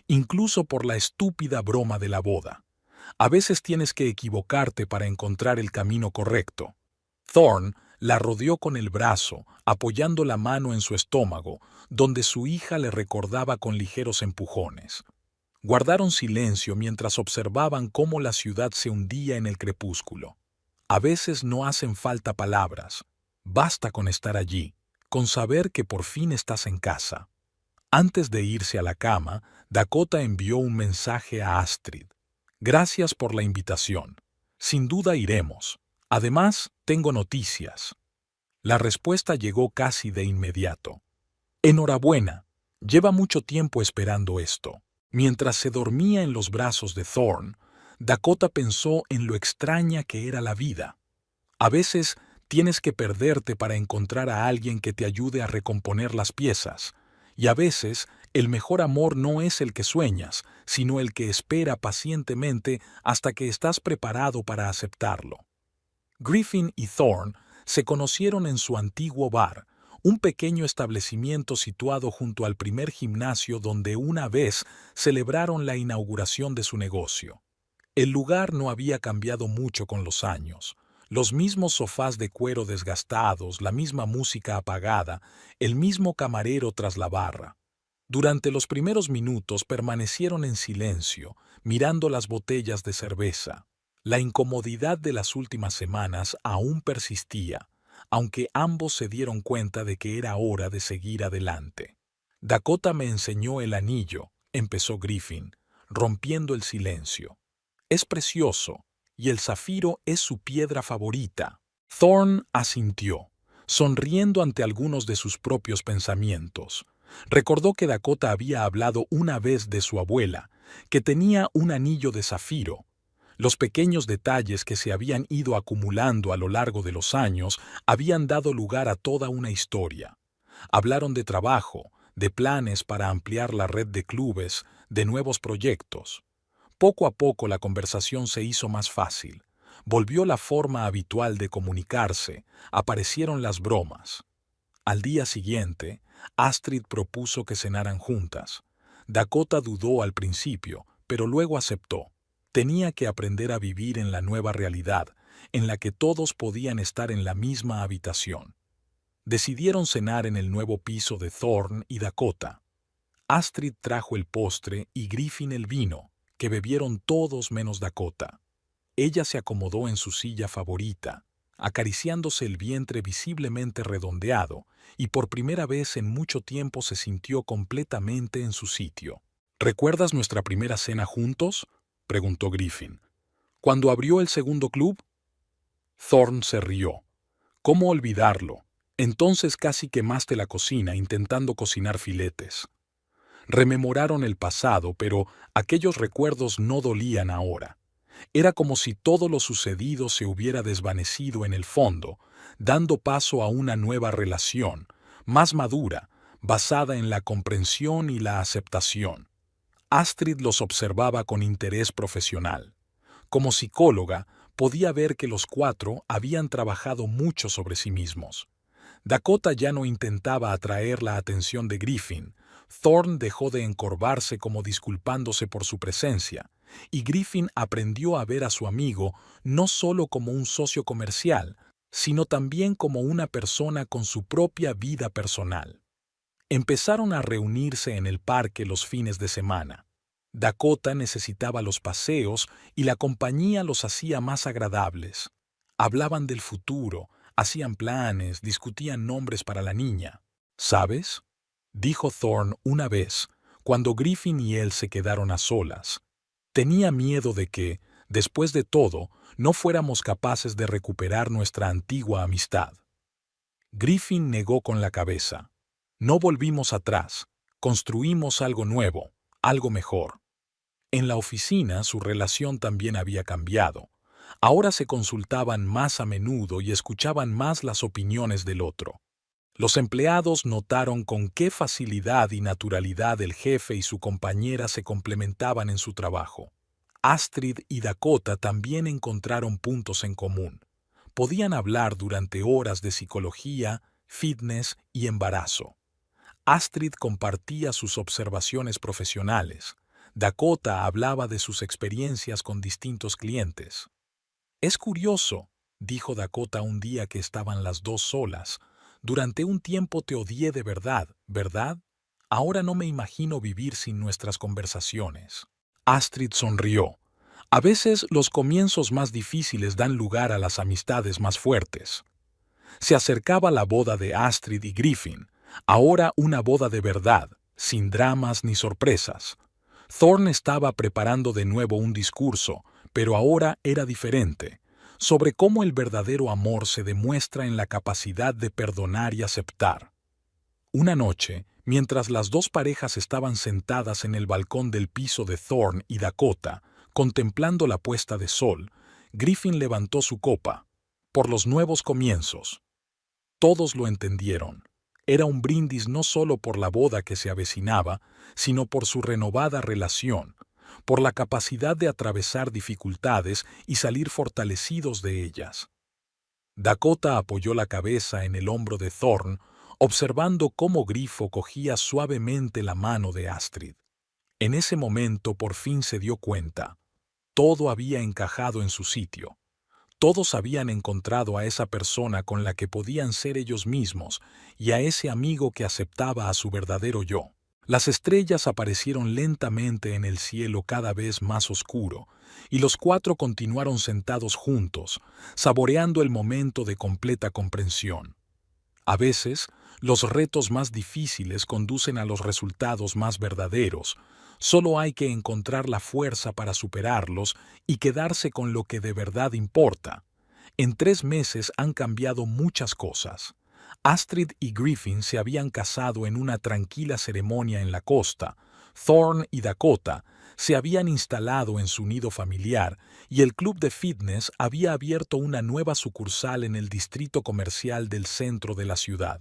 incluso por la estúpida broma de la boda. A veces tienes que equivocarte para encontrar el camino correcto». Thorne la rodeó con el brazo, apoyando la mano en su estómago, donde su hija le recordaba con ligeros empujones. Guardaron silencio mientras observaban cómo la ciudad se hundía en el crepúsculo. A veces no hacen falta palabras. Basta con estar allí, con saber que por fin estás en casa. Antes de irse a la cama, Dakota envió un mensaje a Astrid. «Gracias por la invitación. Sin duda iremos. Además, tengo noticias». La respuesta llegó casi de inmediato. «Enhorabuena. Lleva mucho tiempo esperando esto». Mientras se dormía en los brazos de Thorne, Dakota pensó en lo extraña que era la vida. A veces tienes que perderte para encontrar a alguien que te ayude a recomponer las piezas, y a veces el mejor amor no es el que sueñas, sino el que espera pacientemente hasta que estás preparado para aceptarlo. Griffin y Thorne se conocieron en su antiguo bar, un pequeño establecimiento situado junto al primer gimnasio donde una vez celebraron la inauguración de su negocio. El lugar no había cambiado mucho con los años. Los mismos sofás de cuero desgastados, la misma música apagada, el mismo camarero tras la barra. Durante los primeros minutos permanecieron en silencio, mirando las botellas de cerveza. La incomodidad de las últimas semanas aún persistía, aunque ambos se dieron cuenta de que era hora de seguir adelante. Dakota me enseñó el anillo, empezó Griffin, rompiendo el silencio. Es precioso, y el zafiro es su piedra favorita. Thorne asintió, sonriendo ante algunos de sus propios pensamientos. Recordó que Dakota había hablado una vez de su abuela, que tenía un anillo de zafiro. Los pequeños detalles que se habían ido acumulando a lo largo de los años habían dado lugar a toda una historia. Hablaron de trabajo, de planes para ampliar la red de clubes, de nuevos proyectos. Poco a poco la conversación se hizo más fácil. Volvió la forma habitual de comunicarse, aparecieron las bromas. Al día siguiente, Astrid propuso que cenaran juntas. Dakota dudó al principio, pero luego aceptó. Tenía que aprender a vivir en la nueva realidad, en la que todos podían estar en la misma habitación. Decidieron cenar en el nuevo piso de Thorne y Dakota. Astrid trajo el postre y Griffin el vino, que bebieron todos menos Dakota. Ella se acomodó en su silla favorita, acariciándose el vientre visiblemente redondeado, y por primera vez en mucho tiempo se sintió completamente en su sitio. ¿Recuerdas nuestra primera cena juntos?, preguntó Griffin. ¿Cuando abrió el segundo club? Thorne se rió. ¿Cómo olvidarlo? Entonces casi quemaste la cocina intentando cocinar filetes. Rememoraron el pasado, pero aquellos recuerdos no dolían ahora. Era como si todo lo sucedido se hubiera desvanecido en el fondo, dando paso a una nueva relación, más madura, basada en la comprensión y la aceptación. Astrid los observaba con interés profesional. Como psicóloga, podía ver que los cuatro habían trabajado mucho sobre sí mismos. Dakota ya no intentaba atraer la atención de Griffin. Thorne dejó de encorvarse como disculpándose por su presencia, y Griffin aprendió a ver a su amigo no solo como un socio comercial, sino también como una persona con su propia vida personal. Empezaron a reunirse en el parque los fines de semana. Dakota necesitaba los paseos y la compañía los hacía más agradables. Hablaban del futuro, hacían planes, discutían nombres para la niña. ¿Sabes?, dijo Thorne una vez, cuando Griffin y él se quedaron a solas. Tenía miedo de que, después de todo, no fuéramos capaces de recuperar nuestra antigua amistad. Griffin negó con la cabeza. No volvimos atrás, construimos algo nuevo, algo mejor. En la oficina su relación también había cambiado. Ahora se consultaban más a menudo y escuchaban más las opiniones del otro. Los empleados notaron con qué facilidad y naturalidad el jefe y su compañera se complementaban en su trabajo. Astrid y Dakota también encontraron puntos en común. Podían hablar durante horas de psicología, fitness y embarazo. Astrid compartía sus observaciones profesionales. Dakota hablaba de sus experiencias con distintos clientes. «Es curioso», dijo Dakota un día que estaban las dos solas. «Durante un tiempo te odié de verdad, ¿verdad? Ahora no me imagino vivir sin nuestras conversaciones». Astrid sonrió. A veces los comienzos más difíciles dan lugar a las amistades más fuertes. Se acercaba la boda de Astrid y Griffin, ahora una boda de verdad, sin dramas ni sorpresas. Thorne estaba preparando de nuevo un discurso, pero ahora era diferente, sobre cómo el verdadero amor se demuestra en la capacidad de perdonar y aceptar. Una noche, mientras las dos parejas estaban sentadas en el balcón del piso de Thorne y Dakota, contemplando la puesta de sol, Griffin levantó su copa. Por los nuevos comienzos. Todos lo entendieron. Era un brindis no solo por la boda que se avecinaba, sino por su renovada relación, por la capacidad de atravesar dificultades y salir fortalecidos de ellas. Dakota apoyó la cabeza en el hombro de Thorne, observando cómo Grifo cogía suavemente la mano de Astrid. En ese momento por fin se dio cuenta. Todo había encajado en su sitio. Todos habían encontrado a esa persona con la que podían ser ellos mismos y a ese amigo que aceptaba a su verdadero yo. Las estrellas aparecieron lentamente en el cielo cada vez más oscuro, y los cuatro continuaron sentados juntos, saboreando el momento de completa comprensión. A veces, los retos más difíciles conducen a los resultados más verdaderos. Solo hay que encontrar la fuerza para superarlos y quedarse con lo que de verdad importa. En 3 meses han cambiado muchas cosas. Astrid y Griffin se habían casado en una tranquila ceremonia en la costa. Thorne y Dakota se habían instalado en su nido familiar y el club de fitness había abierto una nueva sucursal en el distrito comercial del centro de la ciudad.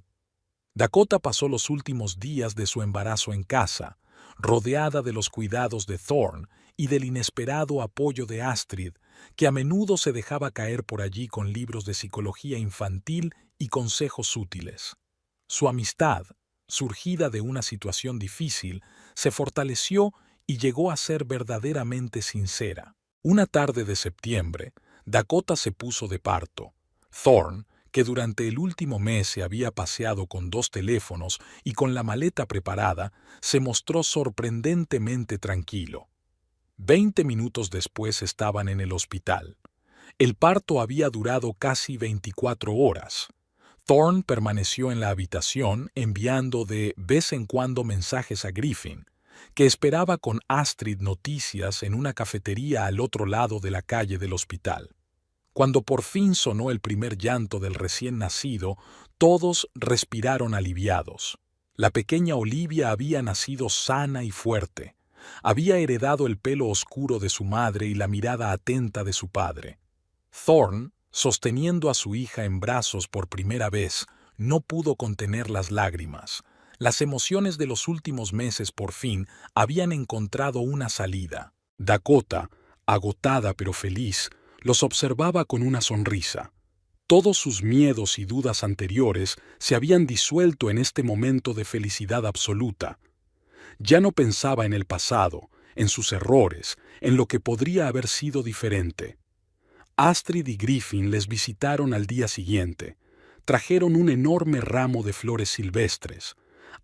Dakota pasó los últimos días de su embarazo en casa, rodeada de los cuidados de Thorne y del inesperado apoyo de Astrid, que a menudo se dejaba caer por allí con libros de psicología infantil y consejos útiles. Su amistad, surgida de una situación difícil, se fortaleció y llegó a ser verdaderamente sincera. Una tarde de septiembre, Dakota se puso de parto. Thorne, que durante el último mes se había paseado con 2 teléfonos y con la maleta preparada, se mostró sorprendentemente tranquilo. 20 minutos después estaban en el hospital. El parto había durado casi 24 horas. Thorne permaneció en la habitación enviando de vez en cuando mensajes a Griffin, que esperaba con Astrid noticias en una cafetería al otro lado de la calle del hospital. Cuando por fin sonó el primer llanto del recién nacido, todos respiraron aliviados. La pequeña Olivia había nacido sana y fuerte. Había heredado el pelo oscuro de su madre y la mirada atenta de su padre. Thorne, sosteniendo a su hija en brazos por primera vez, no pudo contener las lágrimas. Las emociones de los últimos meses por fin habían encontrado una salida. Dakota, agotada pero feliz, los observaba con una sonrisa. Todos sus miedos y dudas anteriores se habían disuelto en este momento de felicidad absoluta. Ya no pensaba en el pasado, en sus errores, en lo que podría haber sido diferente. Astrid y Griffin les visitaron al día siguiente. Trajeron un enorme ramo de flores silvestres.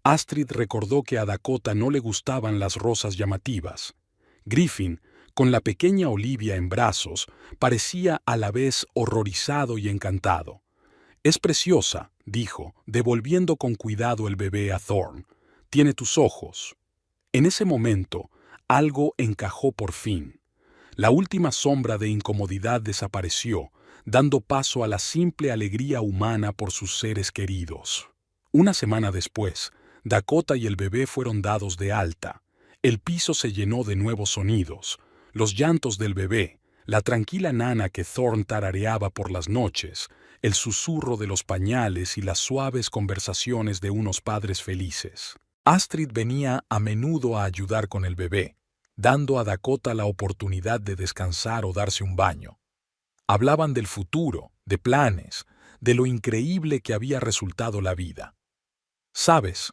Astrid recordó que a Dakota no le gustaban las rosas llamativas. Griffin, con la pequeña Olivia en brazos, parecía a la vez horrorizado y encantado. «Es preciosa», dijo, devolviendo con cuidado el bebé a Thorne. «Tiene tus ojos». En ese momento, algo encajó por fin. La última sombra de incomodidad desapareció, dando paso a la simple alegría humana por sus seres queridos. Una semana después, Dakota y el bebé fueron dados de alta. El piso se llenó de nuevos sonidos. Los llantos del bebé, la tranquila nana que Thorne tarareaba por las noches, el susurro de los pañales y las suaves conversaciones de unos padres felices. Astrid venía a menudo a ayudar con el bebé, dando a Dakota la oportunidad de descansar o darse un baño. Hablaban del futuro, de planes, de lo increíble que había resultado la vida. «¿Sabes?»,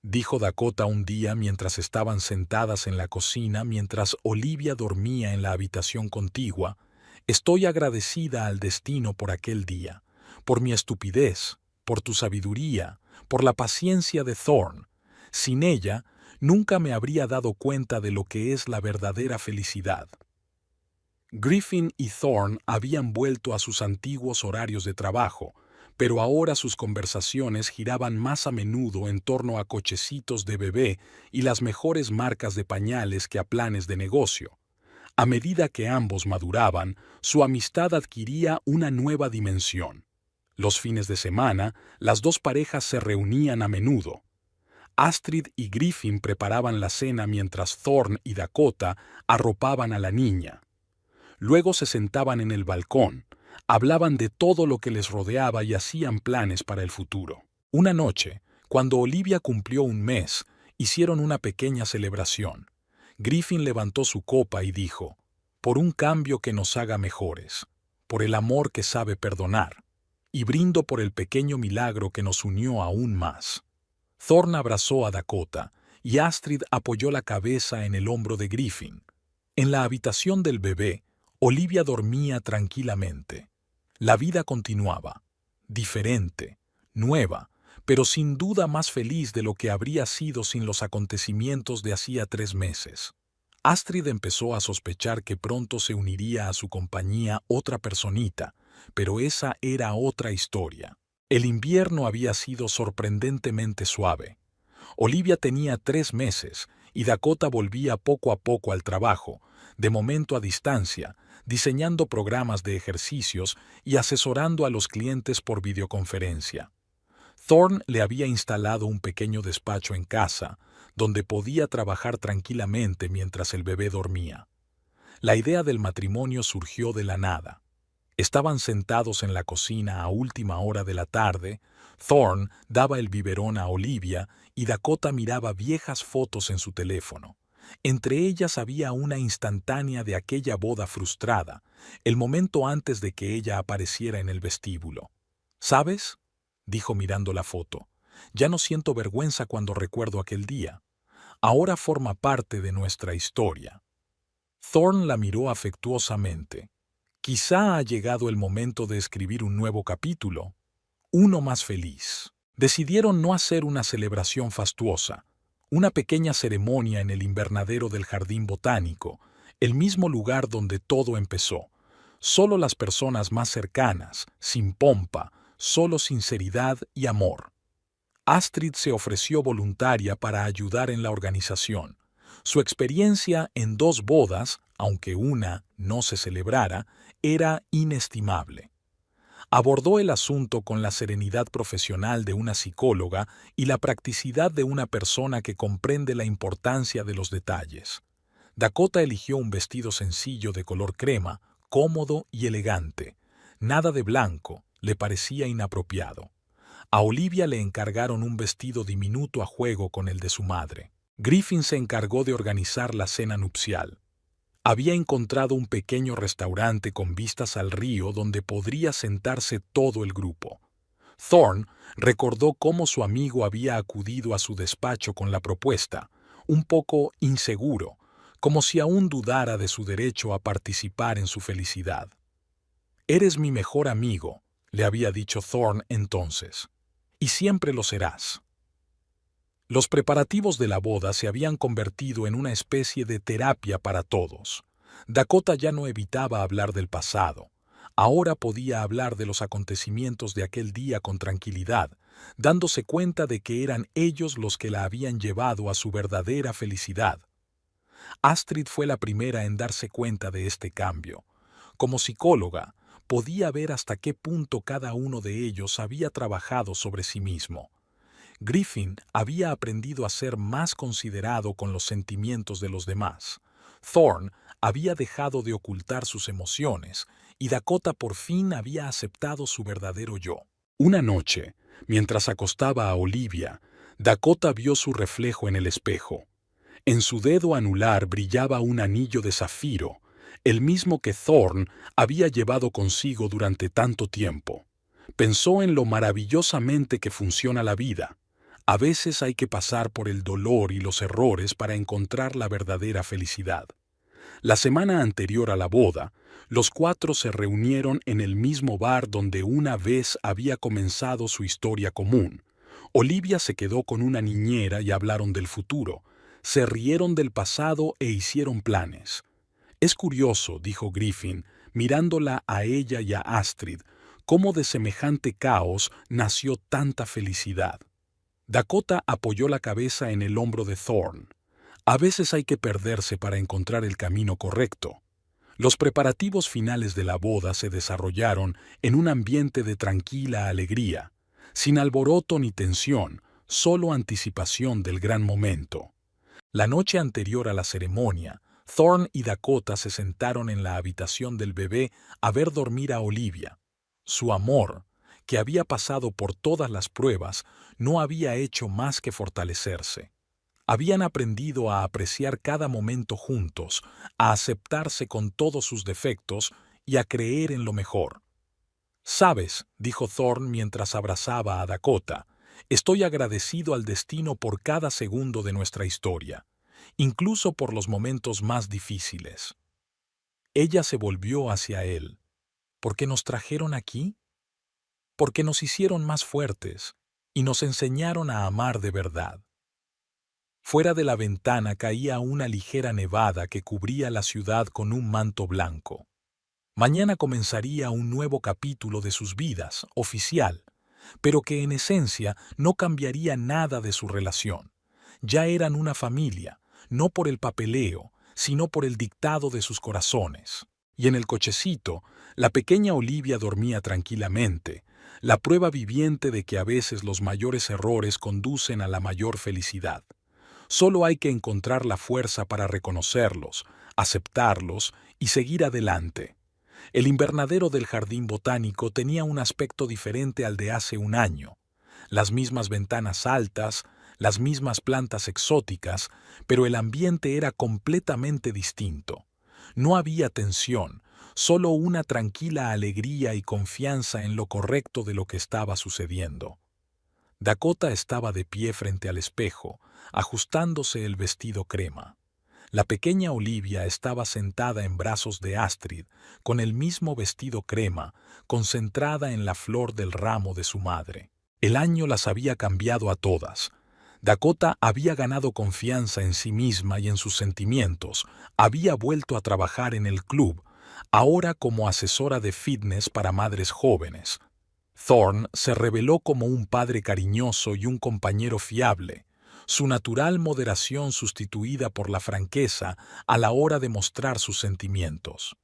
dijo Dakota un día mientras estaban sentadas en la cocina mientras Olivia dormía en la habitación contigua, «estoy agradecida al destino por aquel día, por mi estupidez, por tu sabiduría, por la paciencia de Thorne. Sin ella, nunca me habría dado cuenta de lo que es la verdadera felicidad». Griffin y Thorne habían vuelto a sus antiguos horarios de trabajo, pero ahora sus conversaciones giraban más a menudo en torno a cochecitos de bebé y las mejores marcas de pañales que a planes de negocio. A medida que ambos maduraban, su amistad adquiría una nueva dimensión. Los fines de semana, las dos parejas se reunían a menudo. Astrid y Griffin preparaban la cena mientras Thorne y Dakota arropaban a la niña. Luego se sentaban en el balcón, hablaban de todo lo que les rodeaba y hacían planes para el futuro. Una noche, cuando Olivia cumplió 1 mes, hicieron una pequeña celebración. Griffin levantó su copa y dijo: «Por un cambio que nos haga mejores, por el amor que sabe perdonar, y brindo por el pequeño milagro que nos unió aún más». Thorne abrazó a Dakota y Astrid apoyó la cabeza en el hombro de Griffin. En la habitación del bebé, Olivia dormía tranquilamente. La vida continuaba, diferente, nueva, pero sin duda más feliz de lo que habría sido sin los acontecimientos de hacía 3 meses. Astrid empezó a sospechar que pronto se uniría a su compañía otra personita, pero esa era otra historia. El invierno había sido sorprendentemente suave. Olivia tenía 3 meses y Dakota volvía poco a poco al trabajo, de momento a distancia, diseñando programas de ejercicios y asesorando a los clientes por videoconferencia. Thorne le había instalado un pequeño despacho en casa, donde podía trabajar tranquilamente mientras el bebé dormía. La idea del matrimonio surgió de la nada. Estaban sentados en la cocina a última hora de la tarde, Thorne daba el biberón a Olivia y Dakota miraba viejas fotos en su teléfono. Entre ellas había una instantánea de aquella boda frustrada, el momento antes de que ella apareciera en el vestíbulo. ¿Sabes?, dijo mirando la foto. Ya no siento vergüenza cuando recuerdo aquel día. Ahora forma parte de nuestra historia. Thorne la miró afectuosamente. Quizá ha llegado el momento de escribir un nuevo capítulo, uno más feliz. Decidieron no hacer una celebración fastuosa, una pequeña ceremonia en el invernadero del jardín botánico, el mismo lugar donde todo empezó. Solo las personas más cercanas, sin pompa, solo sinceridad y amor. Astrid se ofreció voluntaria para ayudar en la organización. Su experiencia en 2 bodas, aunque una no se celebrara, era inestimable. Abordó el asunto con la serenidad profesional de una psicóloga y la practicidad de una persona que comprende la importancia de los detalles. Dakota eligió un vestido sencillo de color crema, cómodo y elegante. Nada de blanco, le parecía inapropiado. A Olivia le encargaron un vestido diminuto a juego con el de su madre. Griffin se encargó de organizar la cena nupcial. Había encontrado un pequeño restaurante con vistas al río donde podría sentarse todo el grupo. Thorne recordó cómo su amigo había acudido a su despacho con la propuesta, un poco inseguro, como si aún dudara de su derecho a participar en su felicidad. «Eres mi mejor amigo», le había dicho Thorne entonces, «y siempre lo serás». Los preparativos de la boda se habían convertido en una especie de terapia para todos. Dakota ya no evitaba hablar del pasado. Ahora podía hablar de los acontecimientos de aquel día con tranquilidad, dándose cuenta de que eran ellos los que la habían llevado a su verdadera felicidad. Astrid fue la primera en darse cuenta de este cambio. Como psicóloga, podía ver hasta qué punto cada uno de ellos había trabajado sobre sí mismo. Griffin había aprendido a ser más considerado con los sentimientos de los demás. Thorne había dejado de ocultar sus emociones y Dakota por fin había aceptado su verdadero yo. Una noche, mientras acostaba a Olivia, Dakota vio su reflejo en el espejo. En su dedo anular brillaba un anillo de zafiro, el mismo que Thorne había llevado consigo durante tanto tiempo. Pensó en lo maravillosamente que funciona la vida. A veces hay que pasar por el dolor y los errores para encontrar la verdadera felicidad. La semana anterior a la boda, los 4 se reunieron en el mismo bar donde una vez había comenzado su historia común. Olivia se quedó con una niñera y hablaron del futuro. Se rieron del pasado e hicieron planes. «Es curioso», dijo Griffin, mirándola a ella y a Astrid, «cómo de semejante caos nació tanta felicidad». Dakota apoyó la cabeza en el hombro de Thorne. A veces hay que perderse para encontrar el camino correcto. Los preparativos finales de la boda se desarrollaron en un ambiente de tranquila alegría, sin alboroto ni tensión, solo anticipación del gran momento. La noche anterior a la ceremonia, Thorne y Dakota se sentaron en la habitación del bebé a ver dormir a Olivia. Su amor, que había pasado por todas las pruebas, no había hecho más que fortalecerse. Habían aprendido a apreciar cada momento juntos, a aceptarse con todos sus defectos y a creer en lo mejor. «Sabes», dijo Thorne mientras abrazaba a Dakota, «estoy agradecido al destino por cada segundo de nuestra historia, incluso por los momentos más difíciles». Ella se volvió hacia él. ¿Por qué nos trajeron aquí? Porque nos hicieron más fuertes y nos enseñaron a amar de verdad. Fuera de la ventana caía una ligera nevada que cubría la ciudad con un manto blanco. Mañana comenzaría un nuevo capítulo de sus vidas, oficial, pero que en esencia no cambiaría nada de su relación. Ya eran una familia, no por el papeleo, sino por el dictado de sus corazones. Y en el cochecito, la pequeña Olivia dormía tranquilamente, la prueba viviente de que a veces los mayores errores conducen a la mayor felicidad. Solo hay que encontrar la fuerza para reconocerlos, aceptarlos y seguir adelante. El invernadero del jardín botánico tenía un aspecto diferente al de hace un año. Las mismas ventanas altas, las mismas plantas exóticas, pero el ambiente era completamente distinto. No había tensión, solo una tranquila alegría y confianza en lo correcto de lo que estaba sucediendo. Dakota estaba de pie frente al espejo, ajustándose el vestido crema. La pequeña Olivia estaba sentada en brazos de Astrid, con el mismo vestido crema, concentrada en la flor del ramo de su madre. El año las había cambiado a todas. Dakota había ganado confianza en sí misma y en sus sentimientos, había vuelto a trabajar en el club, ahora como asesora de fitness para madres jóvenes. Thorne se reveló como un padre cariñoso y un compañero fiable, su natural moderación sustituida por la franqueza a la hora de mostrar sus sentimientos.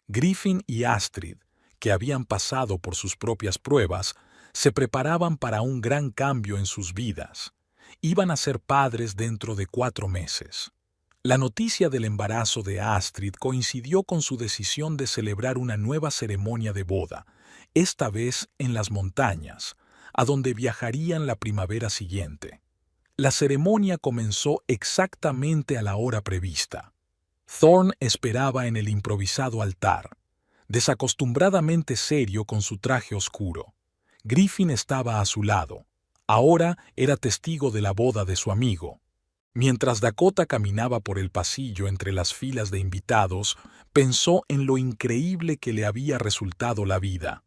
Griffin y Astrid, que habían pasado por sus propias pruebas, se preparaban para un gran cambio en sus vidas. Iban a ser padres dentro de 4 meses. La noticia del embarazo de Astrid coincidió con su decisión de celebrar una nueva ceremonia de boda, esta vez en las montañas, a donde viajarían la primavera siguiente. La ceremonia comenzó exactamente a la hora prevista. Thorne esperaba en el improvisado altar, desacostumbradamente serio con su traje oscuro. Griffin estaba a su lado. Ahora era testigo de la boda de su amigo. Mientras Dakota caminaba por el pasillo entre las filas de invitados, pensó en lo increíble que le había resultado la vida.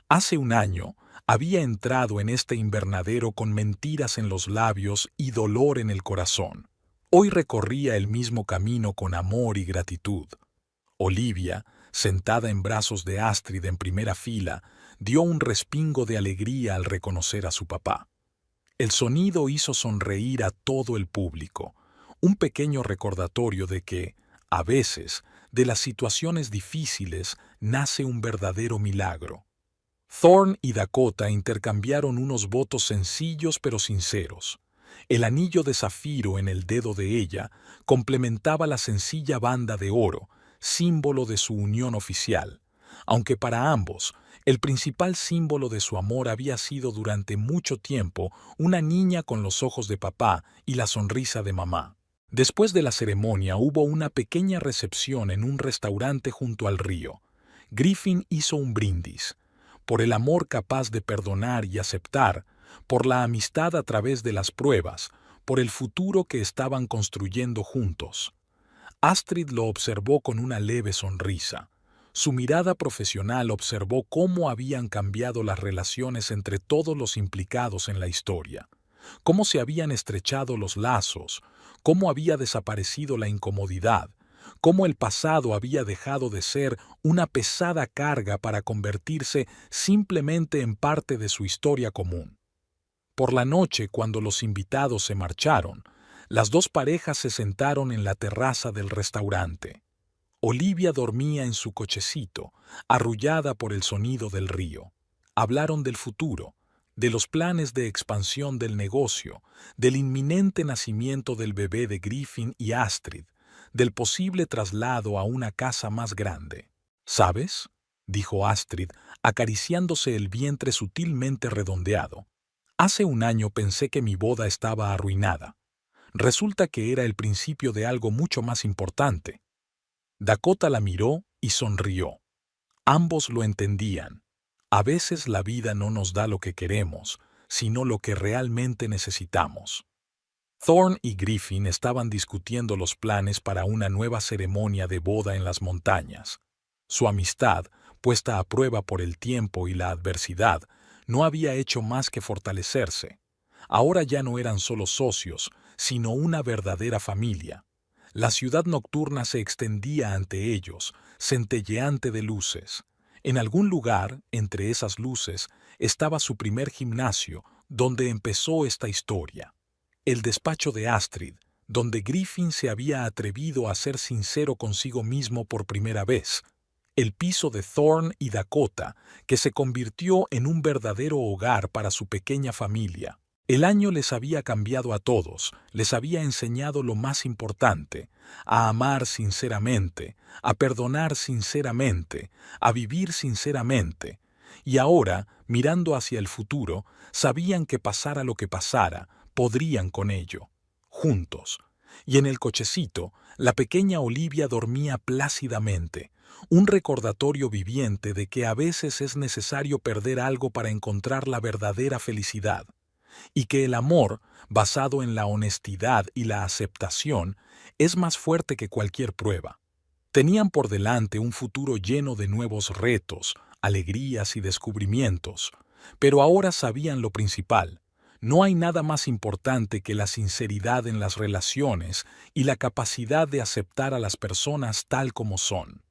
Hace un año, había entrado en este invernadero con mentiras en los labios y dolor en el corazón. Hoy recorría el mismo camino con amor y gratitud. Olivia, sentada en brazos de Astrid en primera fila, dio un respingo de alegría al reconocer a su papá. El sonido hizo sonreír a todo el público, un pequeño recordatorio de que, a veces, de las situaciones difíciles nace un verdadero milagro. Thorne y Dakota intercambiaron unos votos sencillos pero sinceros. El anillo de zafiro en el dedo de ella complementaba la sencilla banda de oro, símbolo de su unión oficial, aunque para ambos el principal símbolo de su amor había sido durante mucho tiempo una niña con los ojos de papá y la sonrisa de mamá. Después de la ceremonia hubo una pequeña recepción en un restaurante junto al río. Griffin hizo un brindis, por el amor capaz de perdonar y aceptar, por la amistad a través de las pruebas, por el futuro que estaban construyendo juntos. Astrid lo observó con una leve sonrisa. Su mirada profesional observó cómo habían cambiado las relaciones entre todos los implicados en la historia, cómo se habían estrechado los lazos, cómo había desaparecido la incomodidad, cómo el pasado había dejado de ser una pesada carga para convertirse simplemente en parte de su historia común. Por la noche, cuando los invitados se marcharon, las dos parejas se sentaron en la terraza del restaurante. Olivia dormía en su cochecito, arrullada por el sonido del río. Hablaron del futuro, de los planes de expansión del negocio, del inminente nacimiento del bebé de Griffin y Astrid, del posible traslado a una casa más grande. ¿Sabes?, dijo Astrid, acariciándose el vientre sutilmente redondeado. Hace un año pensé que mi boda estaba arruinada. Resulta que era el principio de algo mucho más importante. Dakota la miró y sonrió. Ambos lo entendían. A veces la vida no nos da lo que queremos, sino lo que realmente necesitamos. Thorne y Griffin estaban discutiendo los planes para una nueva ceremonia de boda en las montañas. Su amistad, puesta a prueba por el tiempo y la adversidad, no había hecho más que fortalecerse. Ahora ya no eran solo socios, sino una verdadera familia. La ciudad nocturna se extendía ante ellos, centelleante de luces. En algún lugar, entre esas luces, estaba su primer gimnasio, donde empezó esta historia. El despacho de Astrid, donde Griffin se había atrevido a ser sincero consigo mismo por primera vez. El piso de Thorne y Dakota, que se convirtió en un verdadero hogar para su pequeña familia. El año les había cambiado a todos, les había enseñado lo más importante, a amar sinceramente, a perdonar sinceramente, a vivir sinceramente. Y ahora, mirando hacia el futuro, sabían que pasara lo que pasara, podrían con ello, juntos. Y en el cochecito, la pequeña Olivia dormía plácidamente, un recordatorio viviente de que a veces es necesario perder algo para encontrar la verdadera felicidad, y que el amor, basado en la honestidad y la aceptación, es más fuerte que cualquier prueba. Tenían por delante un futuro lleno de nuevos retos, alegrías y descubrimientos, pero ahora sabían lo principal. No hay nada más importante que la sinceridad en las relaciones y la capacidad de aceptar a las personas tal como son.